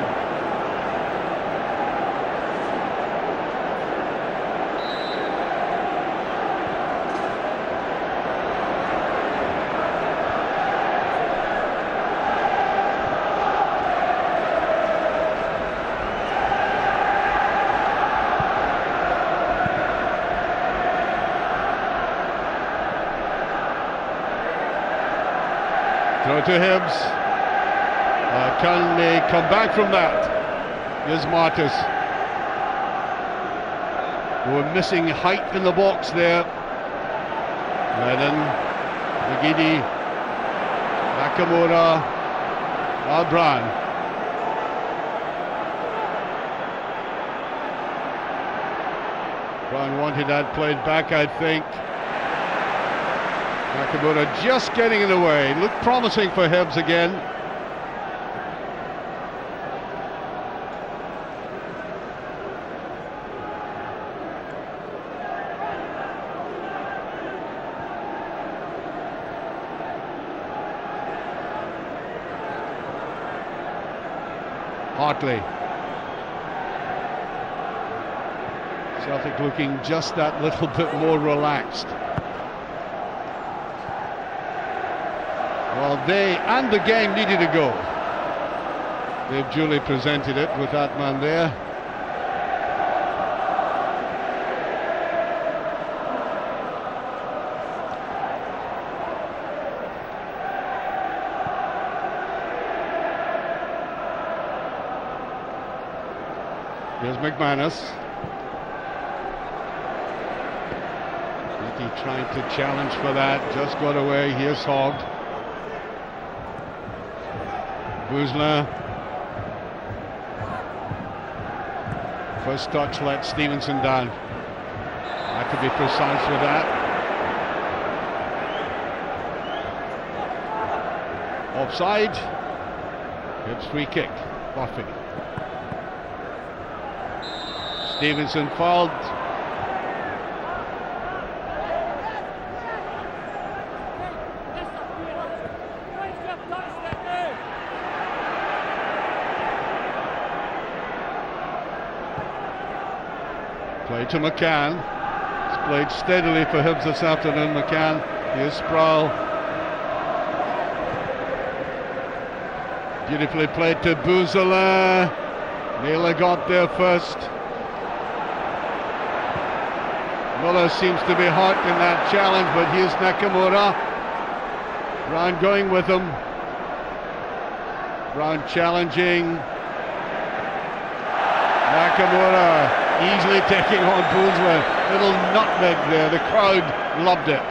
Throw to Hibs. Can they come back from that? Here's Martis. We're missing height in the box there. Lennon, McGeady, Nakamura, Albran. Brown wanted that played back, I think. Nakamura just getting in the way. Looked promising for Hibs again. Hartley. Celtic looking just that little bit more relaxed. Well, they and the game needed to go. They've duly presented it with that man there. Here's McManus. Beattie trying to challenge for that, just got away. Here's Hogg. Bouzler. First touch let Stevenson down. Had to be precise with that. Offside. Hibs free kick. Buffy. Stevenson fouled. Play to McCann. He's played steadily for Hibs this afternoon, McCann. Here's Sproul. Beautifully played to Bouzela. Naylor got there first. Muller seems to be hot in that challenge, but here's Nakamura. Brown going with him. Brown challenging. Nakamura easily taking on Bouzela. Little nutmeg there. The crowd loved it.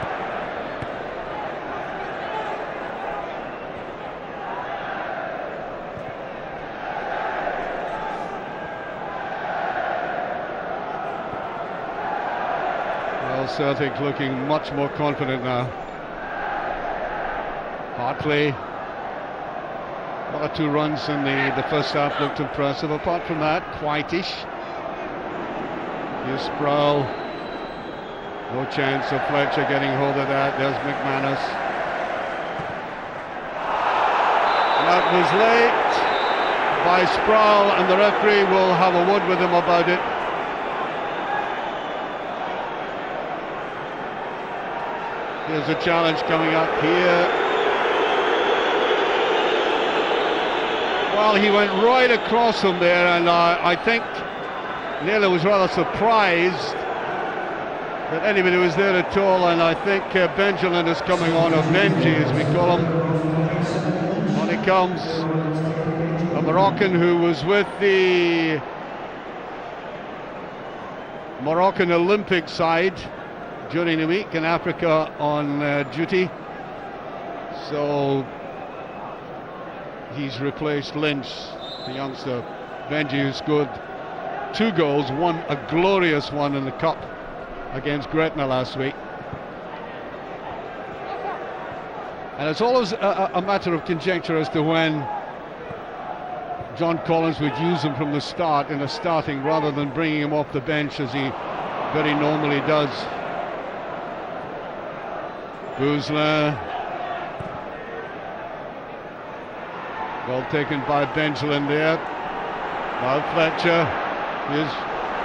Celtic looking much more confident now. Hartley, 1 or 2 runs in the first half looked impressive. Apart from that, quietish. Here's Sproul. No chance of Fletcher getting hold of that. There's McManus. That was late by Sproul, and the referee will have a word with him about it. Here's a challenge coming up here. Well, he went right across him there, and I think Naylor was rather surprised that anybody was there at all, and I think Benjamin is coming on, or Benji as we call him. On he comes, a Moroccan who was with the Moroccan Olympic side during the week in Africa on duty, so he's replaced Lynch, the youngster. Benji, who scored 2 goals, one a glorious one in the cup against Gretna last week. And it's always a matter of conjecture as to when John Collins would use him from the start in a starting rather than bringing him off the bench as he very normally does. Bouzela. Well taken by Benjamin there. Now Fletcher. Here's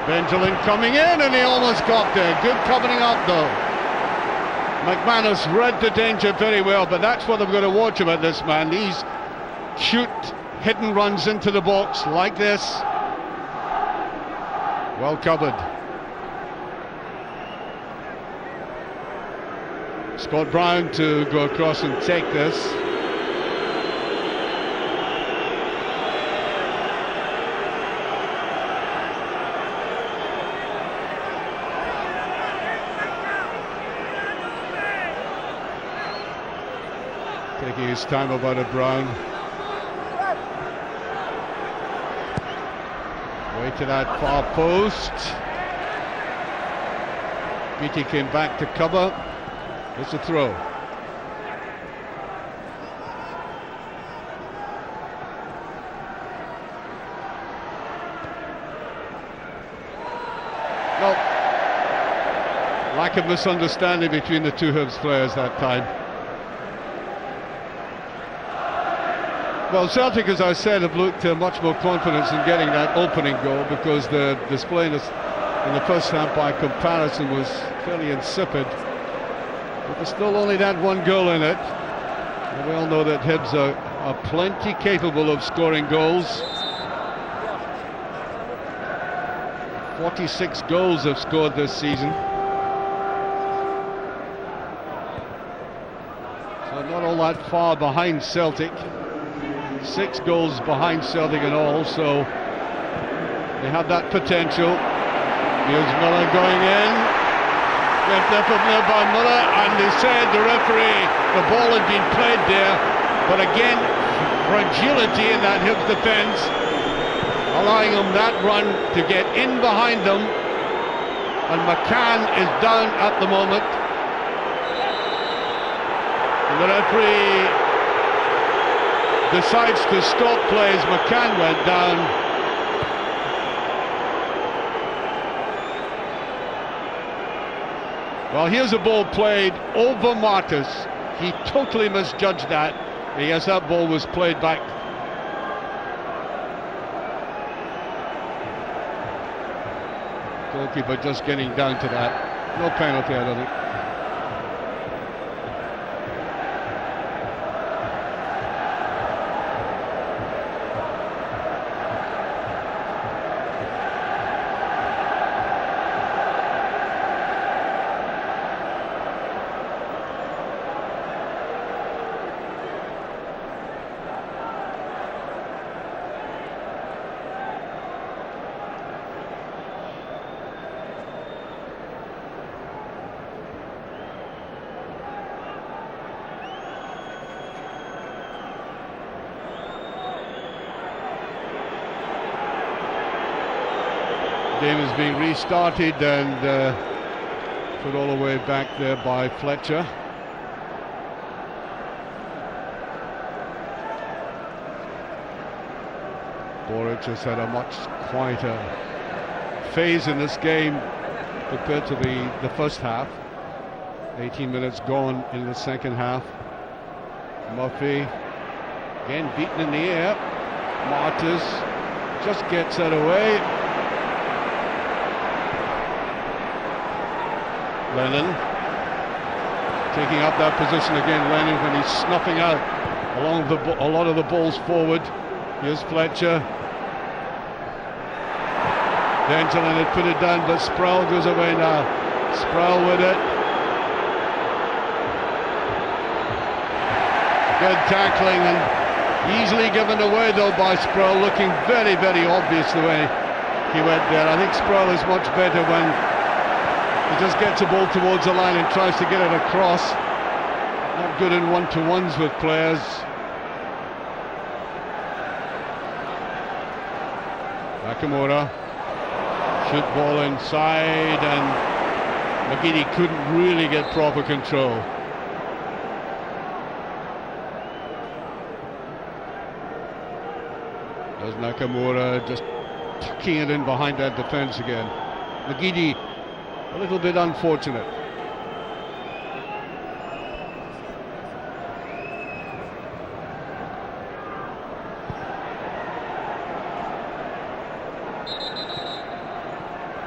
Benjamin coming in, and he almost got there. Good covering up though. McManus read the danger very well, but that's what I'm going to watch about this man. These shoot hidden runs into the box like this. Well covered. Scott Brown to go across and take this. Taking his time about it, Brown. Way to that far post. Beattie came back to cover. It's a throw. No. Lack of misunderstanding between the two Hibs players that time. Well, Celtic, as I said, have looked much more confidence in getting that opening goal, because the display in the first half by comparison was fairly insipid. But there's still only that 1 goal in it. And we all know that Hibs are plenty capable of scoring goals. 46 goals have scored this season. So not all that far behind Celtic. 6 goals behind Celtic in all, so they have that potential. Here's Muller going in. Left there from there by Muller, and they said, the referee, the ball had been played there, but again, fragility in that Hibs defence, allowing them that run to get in behind them, and McCann is down at the moment. And the referee decides to stop plays. McCann went down. Well, here's a ball played over Martis. He totally misjudged that. Yes, that ball was played back. Goalkeeper just getting down to that. No penalty, I don't think. Game is being restarted and put all the way back there by Fletcher. Boric has had a much quieter phase in this game compared to the first half. 18 minutes gone in the second half. Murphy again beaten in the air. Martis just gets that away. Lennon taking up that position again. Lennon, when he's snuffing out along a lot of the balls forward. Here's Fletcher. Benjamin had put it down, but Sproul goes away now. Sproul with it. Good tackling and easily given away though by Sproul, looking very, very obvious the way he went there. I think Sproul is much better when he just gets the ball towards the line and tries to get it across. Not good in one-to-ones with players. Nakamura. Shoot ball inside and McGeady couldn't really get proper control. There's Nakamura just tucking it in behind that defence again. McGeady a little bit unfortunate.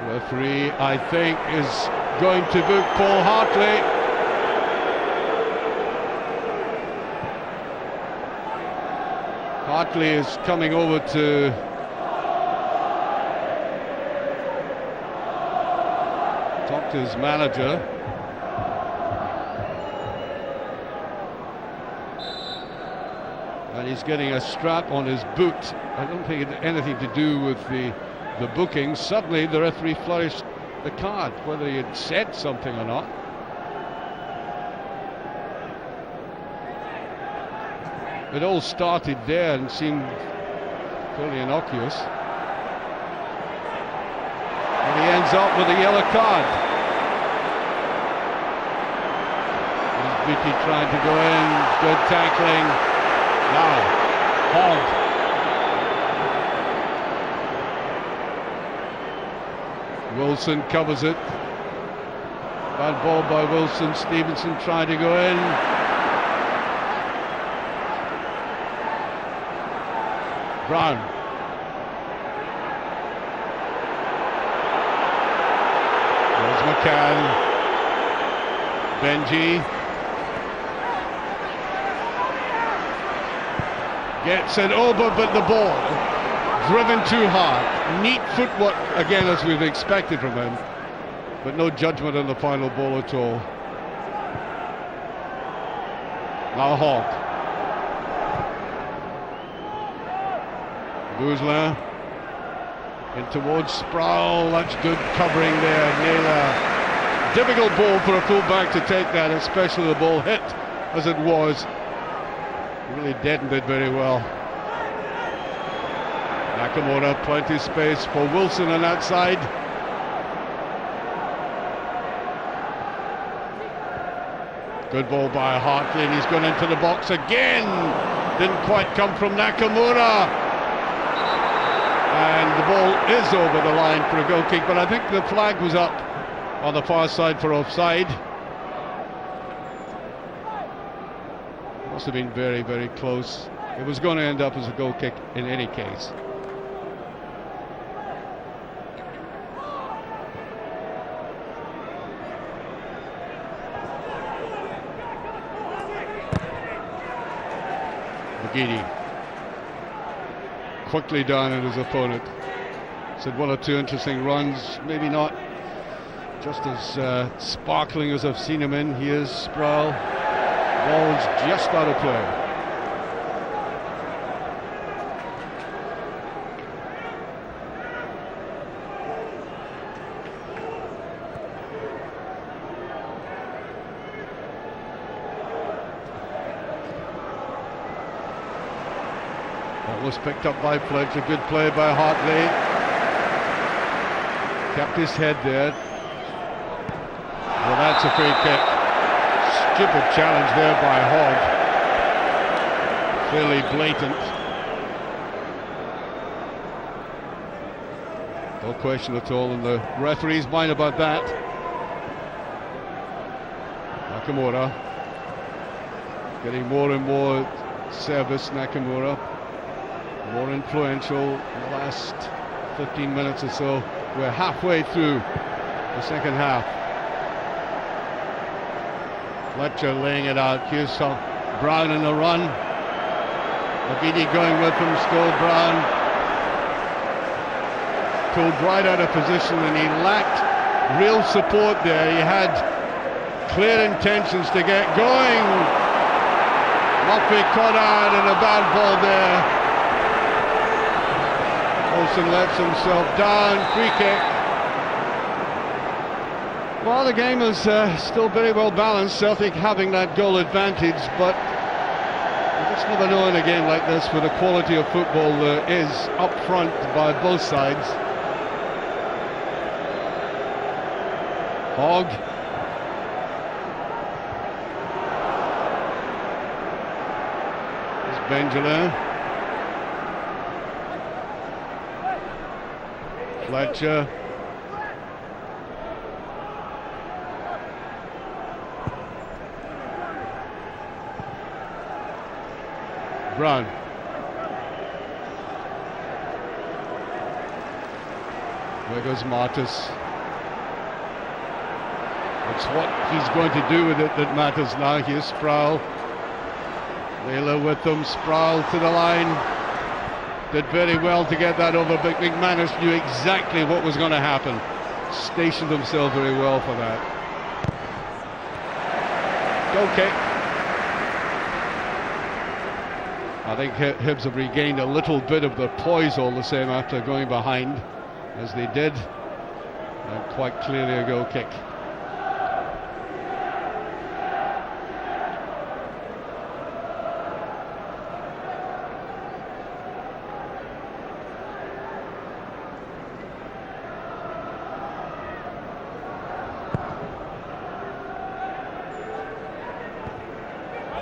Referee, I think, is going to book Paul Hartley. Hartley is coming over to talk to his manager. And he's getting a strap on his boot. I don't think it had anything to do with the booking. Suddenly the referee flourished the card, whether he had said something or not. It all started there and seemed fairly innocuous. And he ends up with a yellow card. Beatty trying to go in, good tackling. Now, Hogg. Wilson covers it. Bad ball by Wilson. Stevenson trying to go in. Brown. There's McCann. Benji. Gets it over, but the ball driven too hard. Neat footwork again, as we've expected from him, but no judgment on the final ball at all. Now Hogg. Guzla in towards Sproul. That's good covering there. Naylor. Difficult ball for a fullback to take that, especially the ball hit as it was. Really deadened it very well. Nakamura, plenty of space for Wilson on that side. Good ball by Hartley, and he's gone into the box again. Didn't quite come from Nakamura. And the ball is over the line for a goal kick, but I think the flag was up on the far side for offside. Must have been very, very close. It was going to end up as a goal kick in any case. McGeady quickly down at his opponent. Said one or two interesting runs, maybe not just as sparkling as I've seen him in. Here's Sproul. Ball's just out of play. Was picked up by Fletch. A good play by Hartley. Kept his head there. Well, that's a free kick. Stupid challenge there by Hogg. Clearly blatant. No question at all in the referee's mind about that. Nakamura getting more and more service. Nakamura more influential in the last 15 minutes or so. We're halfway through the second half. Fletcher laying it out. Here's Brown in the run. McGeady going with him, still Brown. Pulled right out of position and he lacked real support there. He had clear intentions to get going. Murphy caught out and a bad ball there. Olsen lets himself down, free kick. Well, the game is still very well balanced, Celtic having that goal advantage, but you just never know in a game like this where the quality of football is up front by both sides. Hogg. There's Benjamin. Fletcher. Brown. There goes Martis. It's what he's going to do with it that matters now. Here's Sproul. Layla with them. Sproul to the line. Did very well to get that over, but McManus knew exactly what was going to happen. Stationed himself very well for that. Goal kick. I think Hibs have regained a little bit of their poise all the same after going behind, as they did. And quite clearly a goal kick.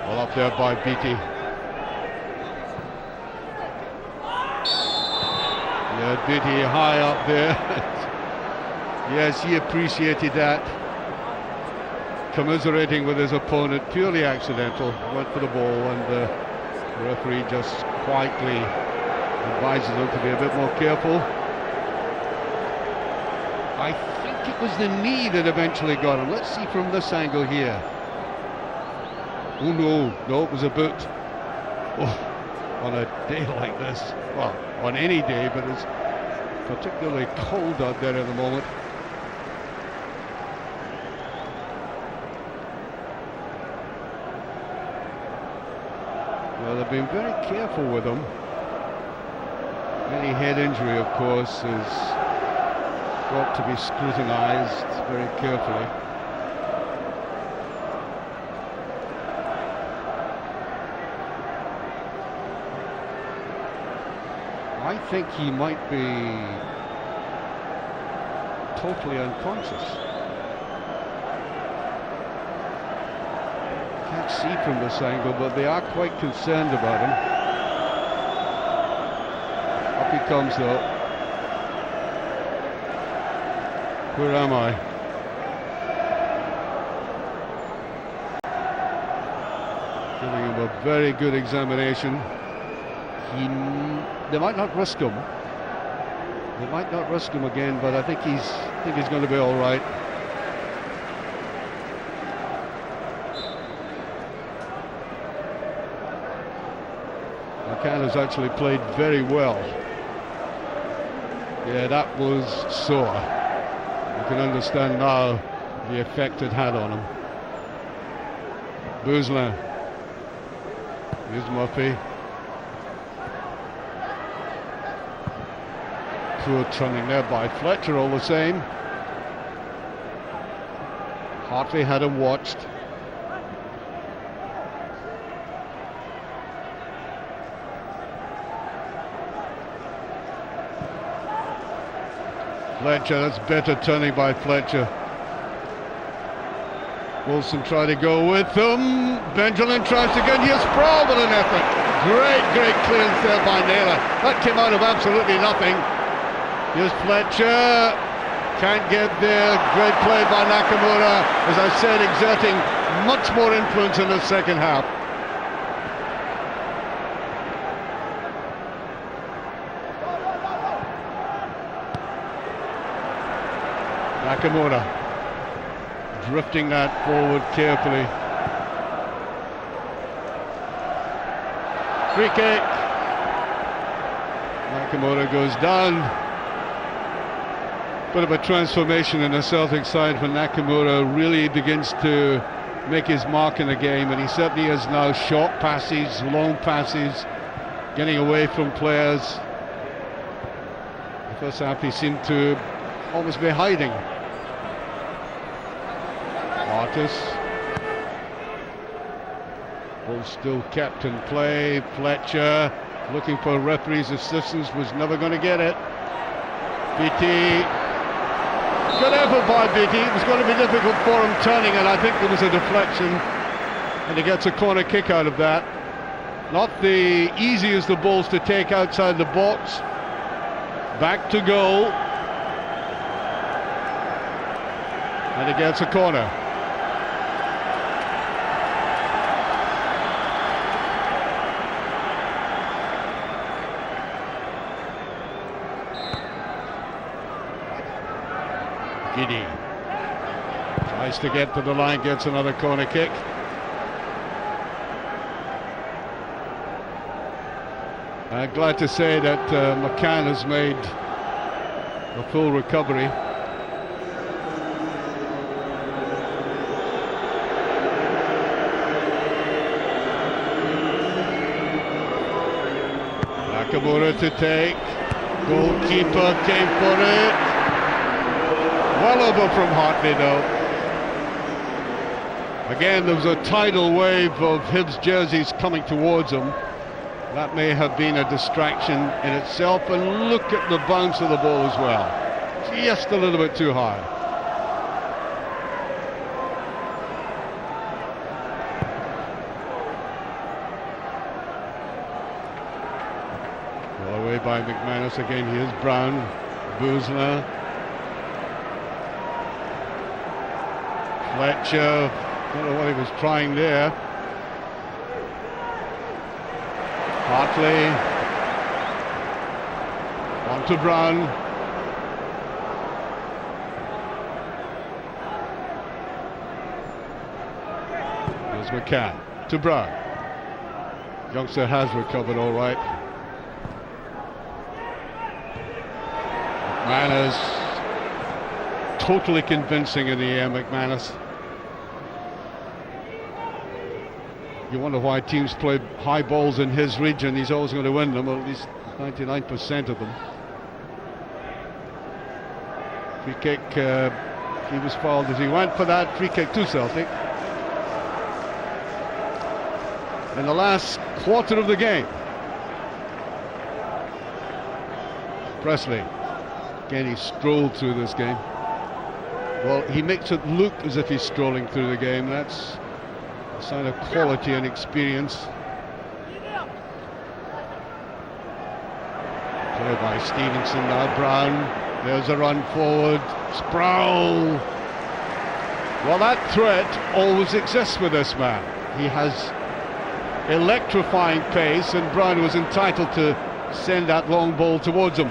Well, up there by Beattie. Yeah, Beattie high up there. Yes, he appreciated that. Commiserating with his opponent, purely accidental. Went for the ball and the referee just quietly advises him to be a bit more careful. I think it was the knee that eventually got him. Let's see from this angle here. Oh no, it was a boot. Oh, on a day like this, well, on any day, but it's particularly cold out there at the moment. Well, they've been very careful with him. Any head injury, of course, is got to be scrutinised very carefully. I think he might be totally unconscious. Can't see from this angle, but they are quite concerned about him. Up he comes though. Where am I? Giving him a very good examination. They might not risk him. They might not risk him again, but I think he's going to be all right. McCann has actually played very well. Yeah, that was sore. You can understand now the effect it had on him. Bouzlin. Here's Murphy. Poor turning there by Fletcher all the same. Hartley had him watched. Fletcher, that's better turning by Fletcher. Wilson tried to go with them. Benjamin tries to get here. Sprawl with an effort. Great clearance there by Naylor. That came out of absolutely nothing. Here's Fletcher. Can't get there. Great play by Nakamura. As I said, exerting much more influence in the second half. Nakamura drifting that forward carefully. Free kick. Nakamura goes down. Bit of a transformation in the Celtic side when Nakamura really begins to make his mark in the game, and he certainly is now. Short passes, long passes, getting away from players. The first half he seemed to almost be hiding. Artis. Ball still kept in play. Fletcher looking for referee's assistance, was never going to get it. BT. Good effort by BT. It was going to be difficult for him turning, and I think there was a deflection, and he gets a corner kick out of that. Not the easiest of balls to take outside the box. Back to goal. And he gets a corner. Giddy tries to get to the line, gets another corner kick. I'm glad to say that McCann has made a full recovery. Nakamura to take. Goalkeeper came for it. Well over from Hartley though. Again, there was a tidal wave of Hibs jerseys coming towards him. That may have been a distraction in itself, and look at the bounce of the ball as well. Just a little bit too high. Well away by McManus again. Here's Brown, Bouzlin. Fletcher, don't know what he was trying there. Hartley, on to Brown. Here's McCann, to Brown. Youngster has recovered all right. McManus, totally convincing in the air, McManus. You wonder why teams play high balls in his region. He's always going to win them, or at least 99% of them. Free kick, he was fouled as he went for that. Free kick to Celtic. In the last quarter of the game. Presley, again he strolled through this game. Well, he makes it look as if he's strolling through the game. That's sign of quality and experience. Play by Stevenson, now Brown. There's a run forward. Sproul. Well, that threat always exists with this man. He has electrifying pace, and Brown was entitled to send that long ball towards him.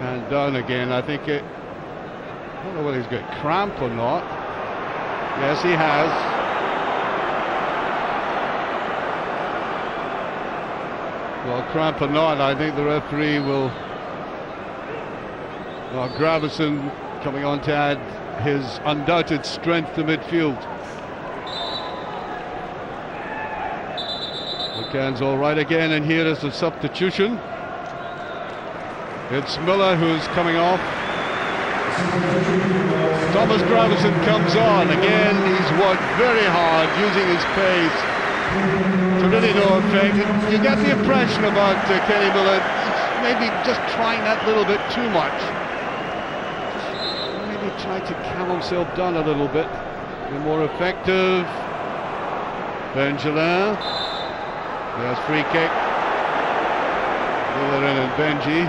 And down again, I think it... I don't know whether he's got cramp or not. Yes, he has. Well, cramp or not, I think the referee will... Well, Gravison coming on to add his undoubted strength to midfield. McCann's all right again, and here is the substitution. It's Miller who's coming off. Thomas Gravison comes on. Again, he's worked very hard, using his pace to really no effect. You get the impression about Kenny Miller, he's maybe just trying that little bit too much. Just maybe trying to calm himself down a little bit. Be more effective. Benjelin. There's free kick. Miller in and Benji.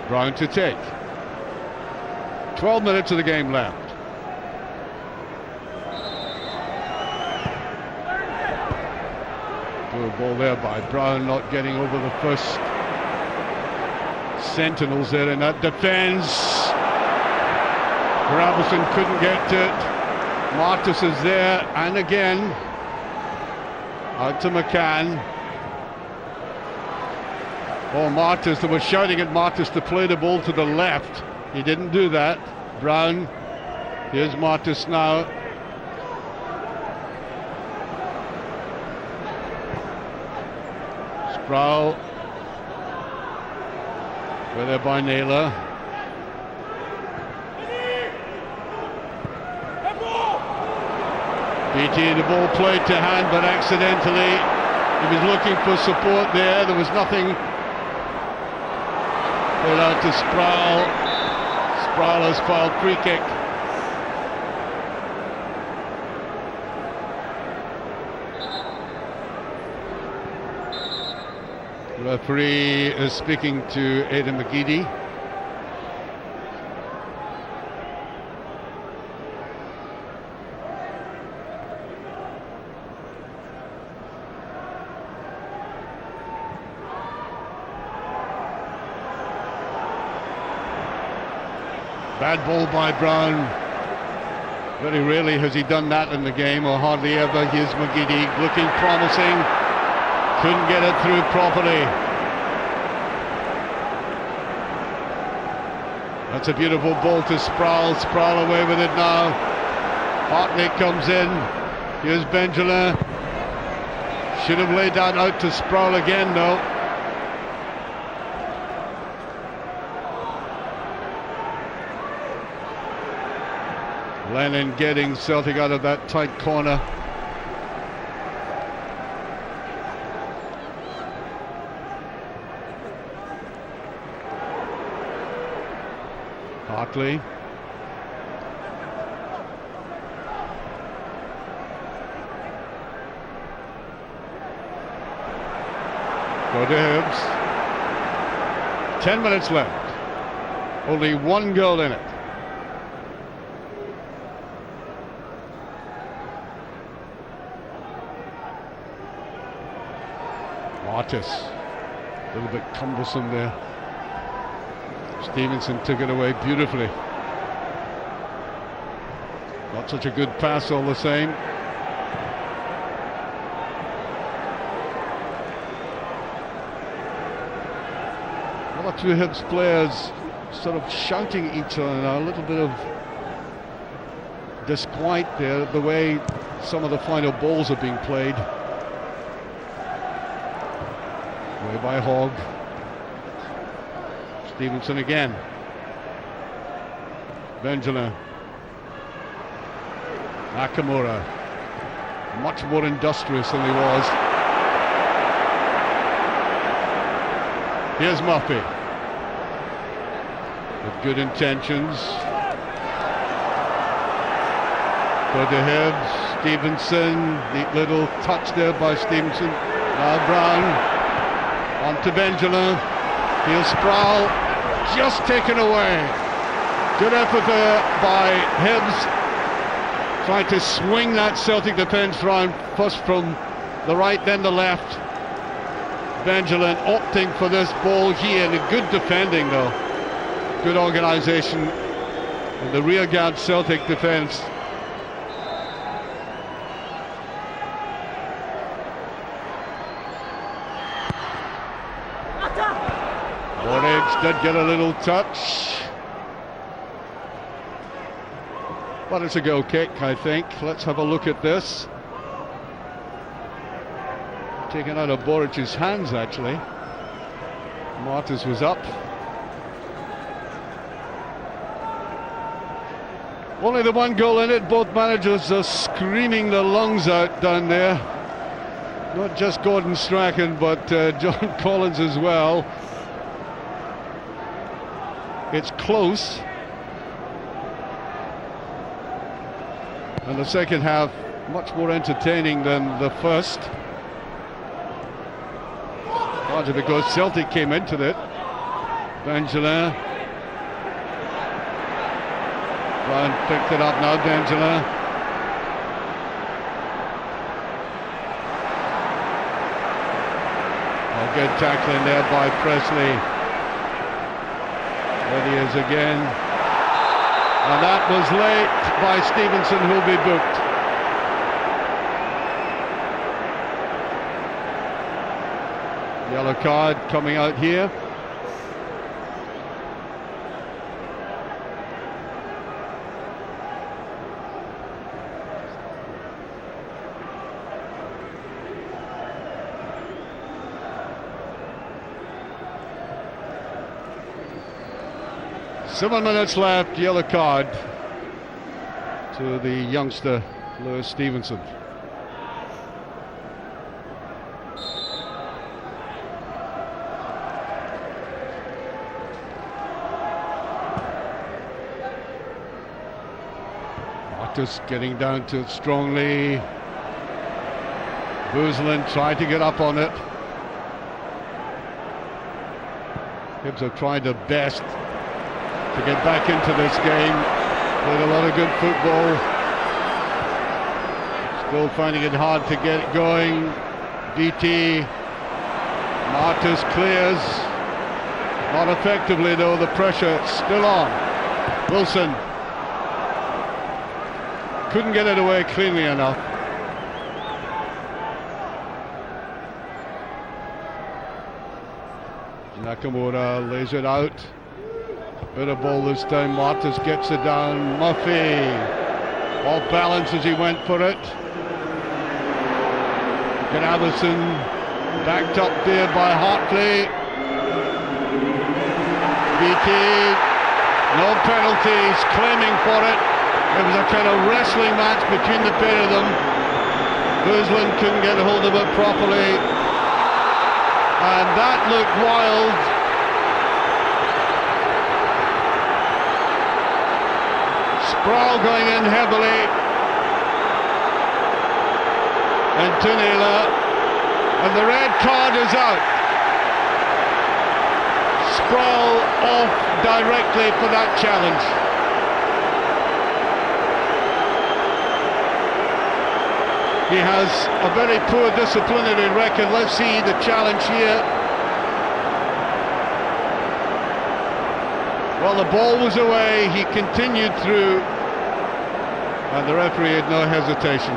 Brown to take. 12 minutes of the game left. Good ball there by Brown, not getting over the first sentinels there in that defence. Gravison couldn't get to it. Martis is there, and again out to McCann. Oh, Martis, they were shouting at Martis to play the ball to the left. He didn't do that. Brown. Here's Martis now. Sproul. We're there by Naylor. BT, the ball played to hand, but accidentally. He was looking for support there. There was nothing. Played out to Sproul. Sproul has fouled, free kick. The referee is speaking to Aidan McGeady. Bad ball by Brown. Very rarely has he done that in the game, or hardly ever. Here's McGeady looking promising. Couldn't get it through properly. That's a beautiful ball to Sproul. Sproul away with it now. Hartley comes in. Here's Benjelin. Should have laid that out to Sproul again though. Lennon getting Celtic out of that tight corner. Hartley. Go to Hibs. 10 minutes left. Only one goal in it. Martis, a little bit cumbersome there. Stevenson took it away beautifully. Not such a good pass all the same. One or two Hibs players sort of shouting at each other now, a little bit of disquiet there, the way some of the final balls are being played. Away by Hogg. Stevenson again. Benjelin. Nakamura. Much more industrious than he was. Here's Murphy. With good intentions. Go to Hibs. Stevenson. Neat little touch there by Stevenson. Now Brown. On to Benjamin. Here's Sproul. Just taken away. Good effort there by Hibs. Trying to swing that Celtic defence round, first from the right, then the left. Benjamin opting for this ball here, and good defending though. Good organisation. And the rearguard Celtic defence. Boric did get a little touch. But it's a goal kick, I think. Let's have a look at this. Taken out of Boric's hands, actually. Martis was up. Only the one goal in it. Both managers are screaming their lungs out down there. Not just Gordon Strachan, but John Collins as well. It's close. And the second half much more entertaining than the first. Largely because Celtic came into it. Benjamin. Brown picked it up now, Benjamin. Oh, good tackling there by Presley. There he is again. And that was late by Stevenson, who'll be booked. Yellow card coming out here. Seven minutes left, yellow card to the youngster Lewis Stevenson. Martis getting down to it strongly. Boozlin tried to get up on it. Hibs have tried their best to get back into this game. Played a lot of good football. Still finding it hard to get it going. DT. Martis clears. Not effectively though, the pressure still on. Wilson. Couldn't get it away cleanly enough. Nakamura lays it out. Bit of ball this time. Martis gets it down. Murphy off balance as he went for it. Gravison backed up there by Hartley. BT, no penalties, claiming for it. It was a kind of wrestling match between the pair of them. Boozlin couldn't get a hold of it properly. And that looked wild. Sproul going in heavily. And Tunela. And the red card is out. Sproul off directly for that challenge. He has a very poor disciplinary record. Let's see the challenge here. Well, the ball was away. He continued through. And the referee had no hesitation.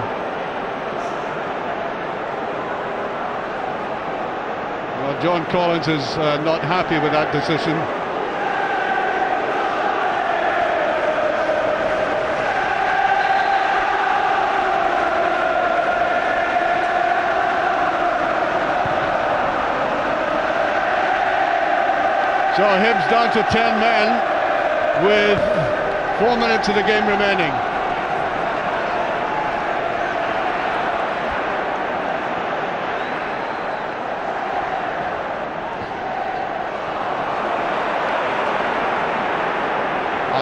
Well, John Collins is not happy with that decision. So Hibs down to 10 men with 4 minutes of the game remaining.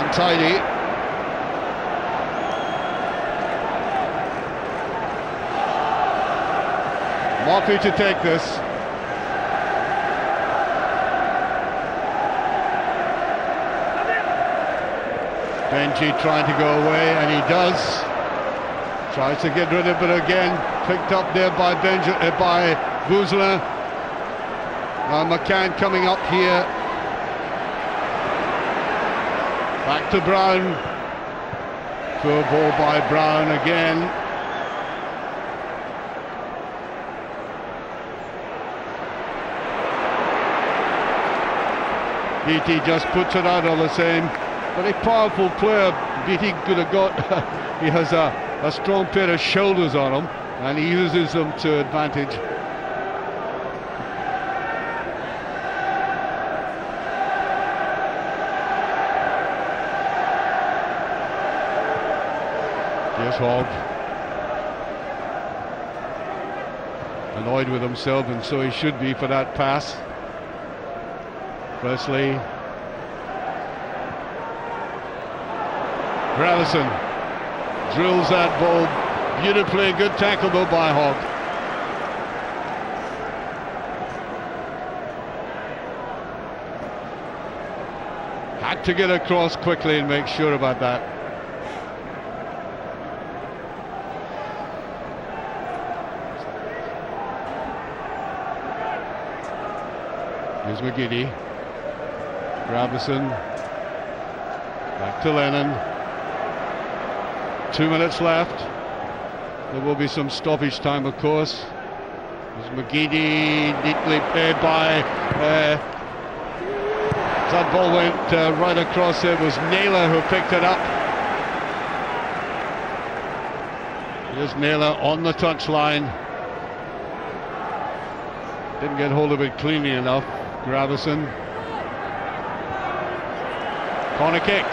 untidy. Murphy to take this. Benji trying to go away, and he does. Tries to get rid of it again. Picked up there by Bouzela. McCann coming up here. Back to Brown. Poor ball by Brown again. Beattie just puts it out all the same. Very powerful player. Beattie could have got. He has a strong pair of shoulders on him, and he uses them to advantage. Here's Hogg. Annoyed with himself, and so he should be for that pass. Presley. Gravison drills that ball beautifully. Good tackle though by Hogg. Had to get across quickly and make sure about that. Here's McGeady. Gravison. Back to Lennon. 2 minutes left. There will be some stoppage time, of course. There's McGeady, neatly played by. That ball went right across. It was Naylor who picked it up. Here's Naylor on the touchline. Didn't get hold of it cleanly enough. Gravison. Corner kick.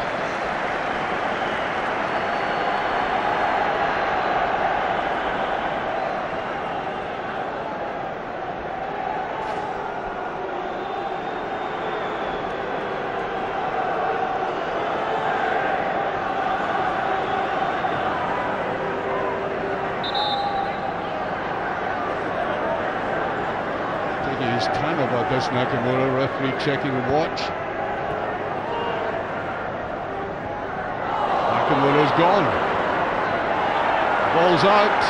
Taking his time about this, Nakamura, referee checking the watch. Nakamura's gone. Ball's out.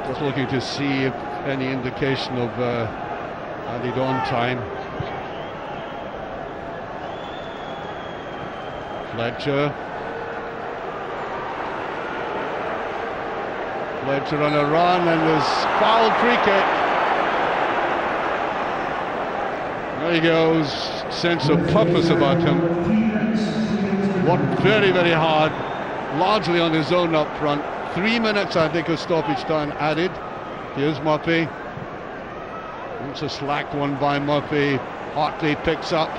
Just looking to see if any indication of added on time. Fletcher on a run, and there's foul free kick. There he goes, sense of purpose about him. Worked very, very hard, largely on his own up front. 3 minutes, I think, of stoppage time added. Here's Murphy. It's a slack one by Murphy. Hartley picks up.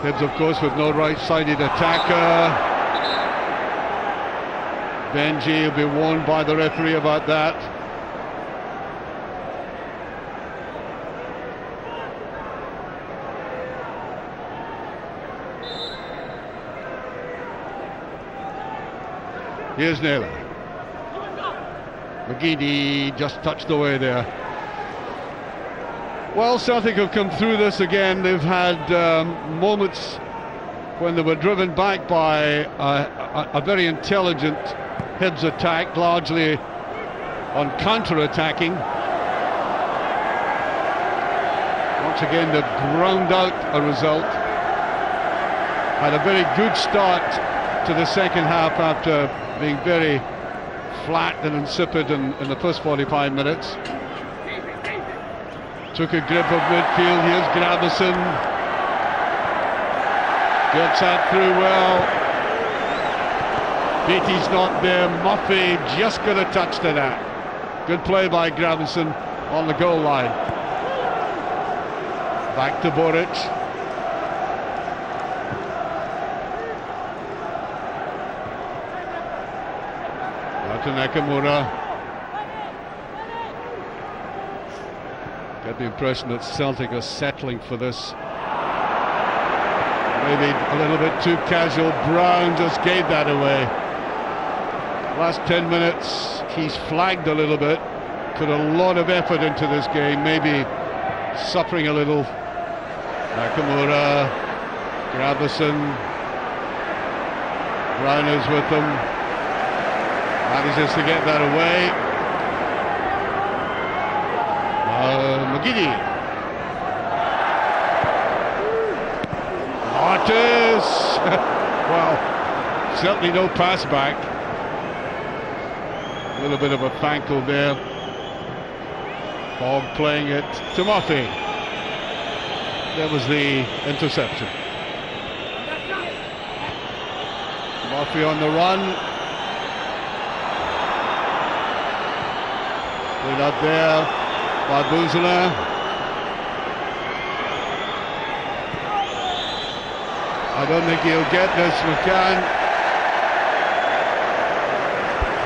Hibs, of course, with no right-sided attacker. Benji will be warned by the referee about that. Here's Naylor. McGeady just touched away there. Well, Celtic have come through this again. They've had moments when they were driven back by a very intelligent Hibs attack, largely on counter-attacking. Once again, they've ground out a result. Had a very good start to the second half after being very flat and insipid in the first 45 minutes. Took a grip of midfield. Here's Gravison. Gets that through well. Beattie's not there. Murphy just got a touch to that. Good play by Gravison on the goal line. Back to Boric. Now to Nakamura. Get the impression that Celtic are settling for this. Maybe a little bit too casual. Brown just gave that away. Last 10 minutes, he's flagged a little bit. Put a lot of effort into this game, maybe suffering a little. Nakamura, Gravison, Brown is with them. Manages to get that away. McGeady. Martis! Well, certainly no pass back. A little bit of a thankle there. Fogg playing it to Murphy. There was the interception. Murphy on the run. Played out there by Bouzela. I don't think he'll get this. McCann.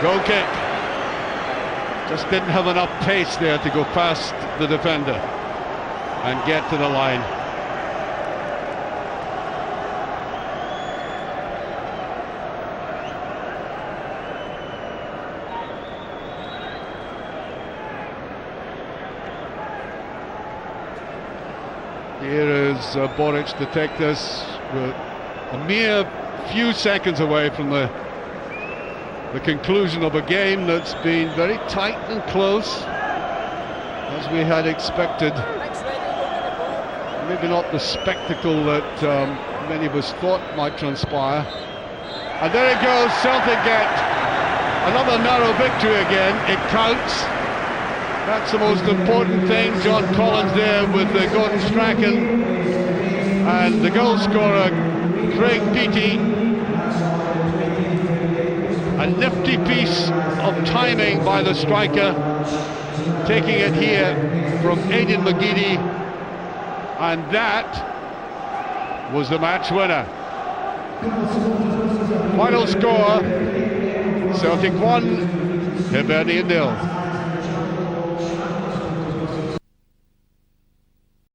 Goal kick. Just didn't have enough pace there to go past the defender and get to the line. Here is Boric to take this. We're a mere few seconds away from the conclusion of a game that's been very tight and close, as we had expected. Maybe not the spectacle that many of us thought might transpire. And there it goes, Celtic get another narrow victory again. It counts. That's the most important thing. John Collins there with the Gordon Strachan, and the goal scorer Craig Beattie. A nifty piece of timing by the striker, taking it here from Aidan McGeady, and that was the match winner. Final score: Celtic 1, Hibernian 0.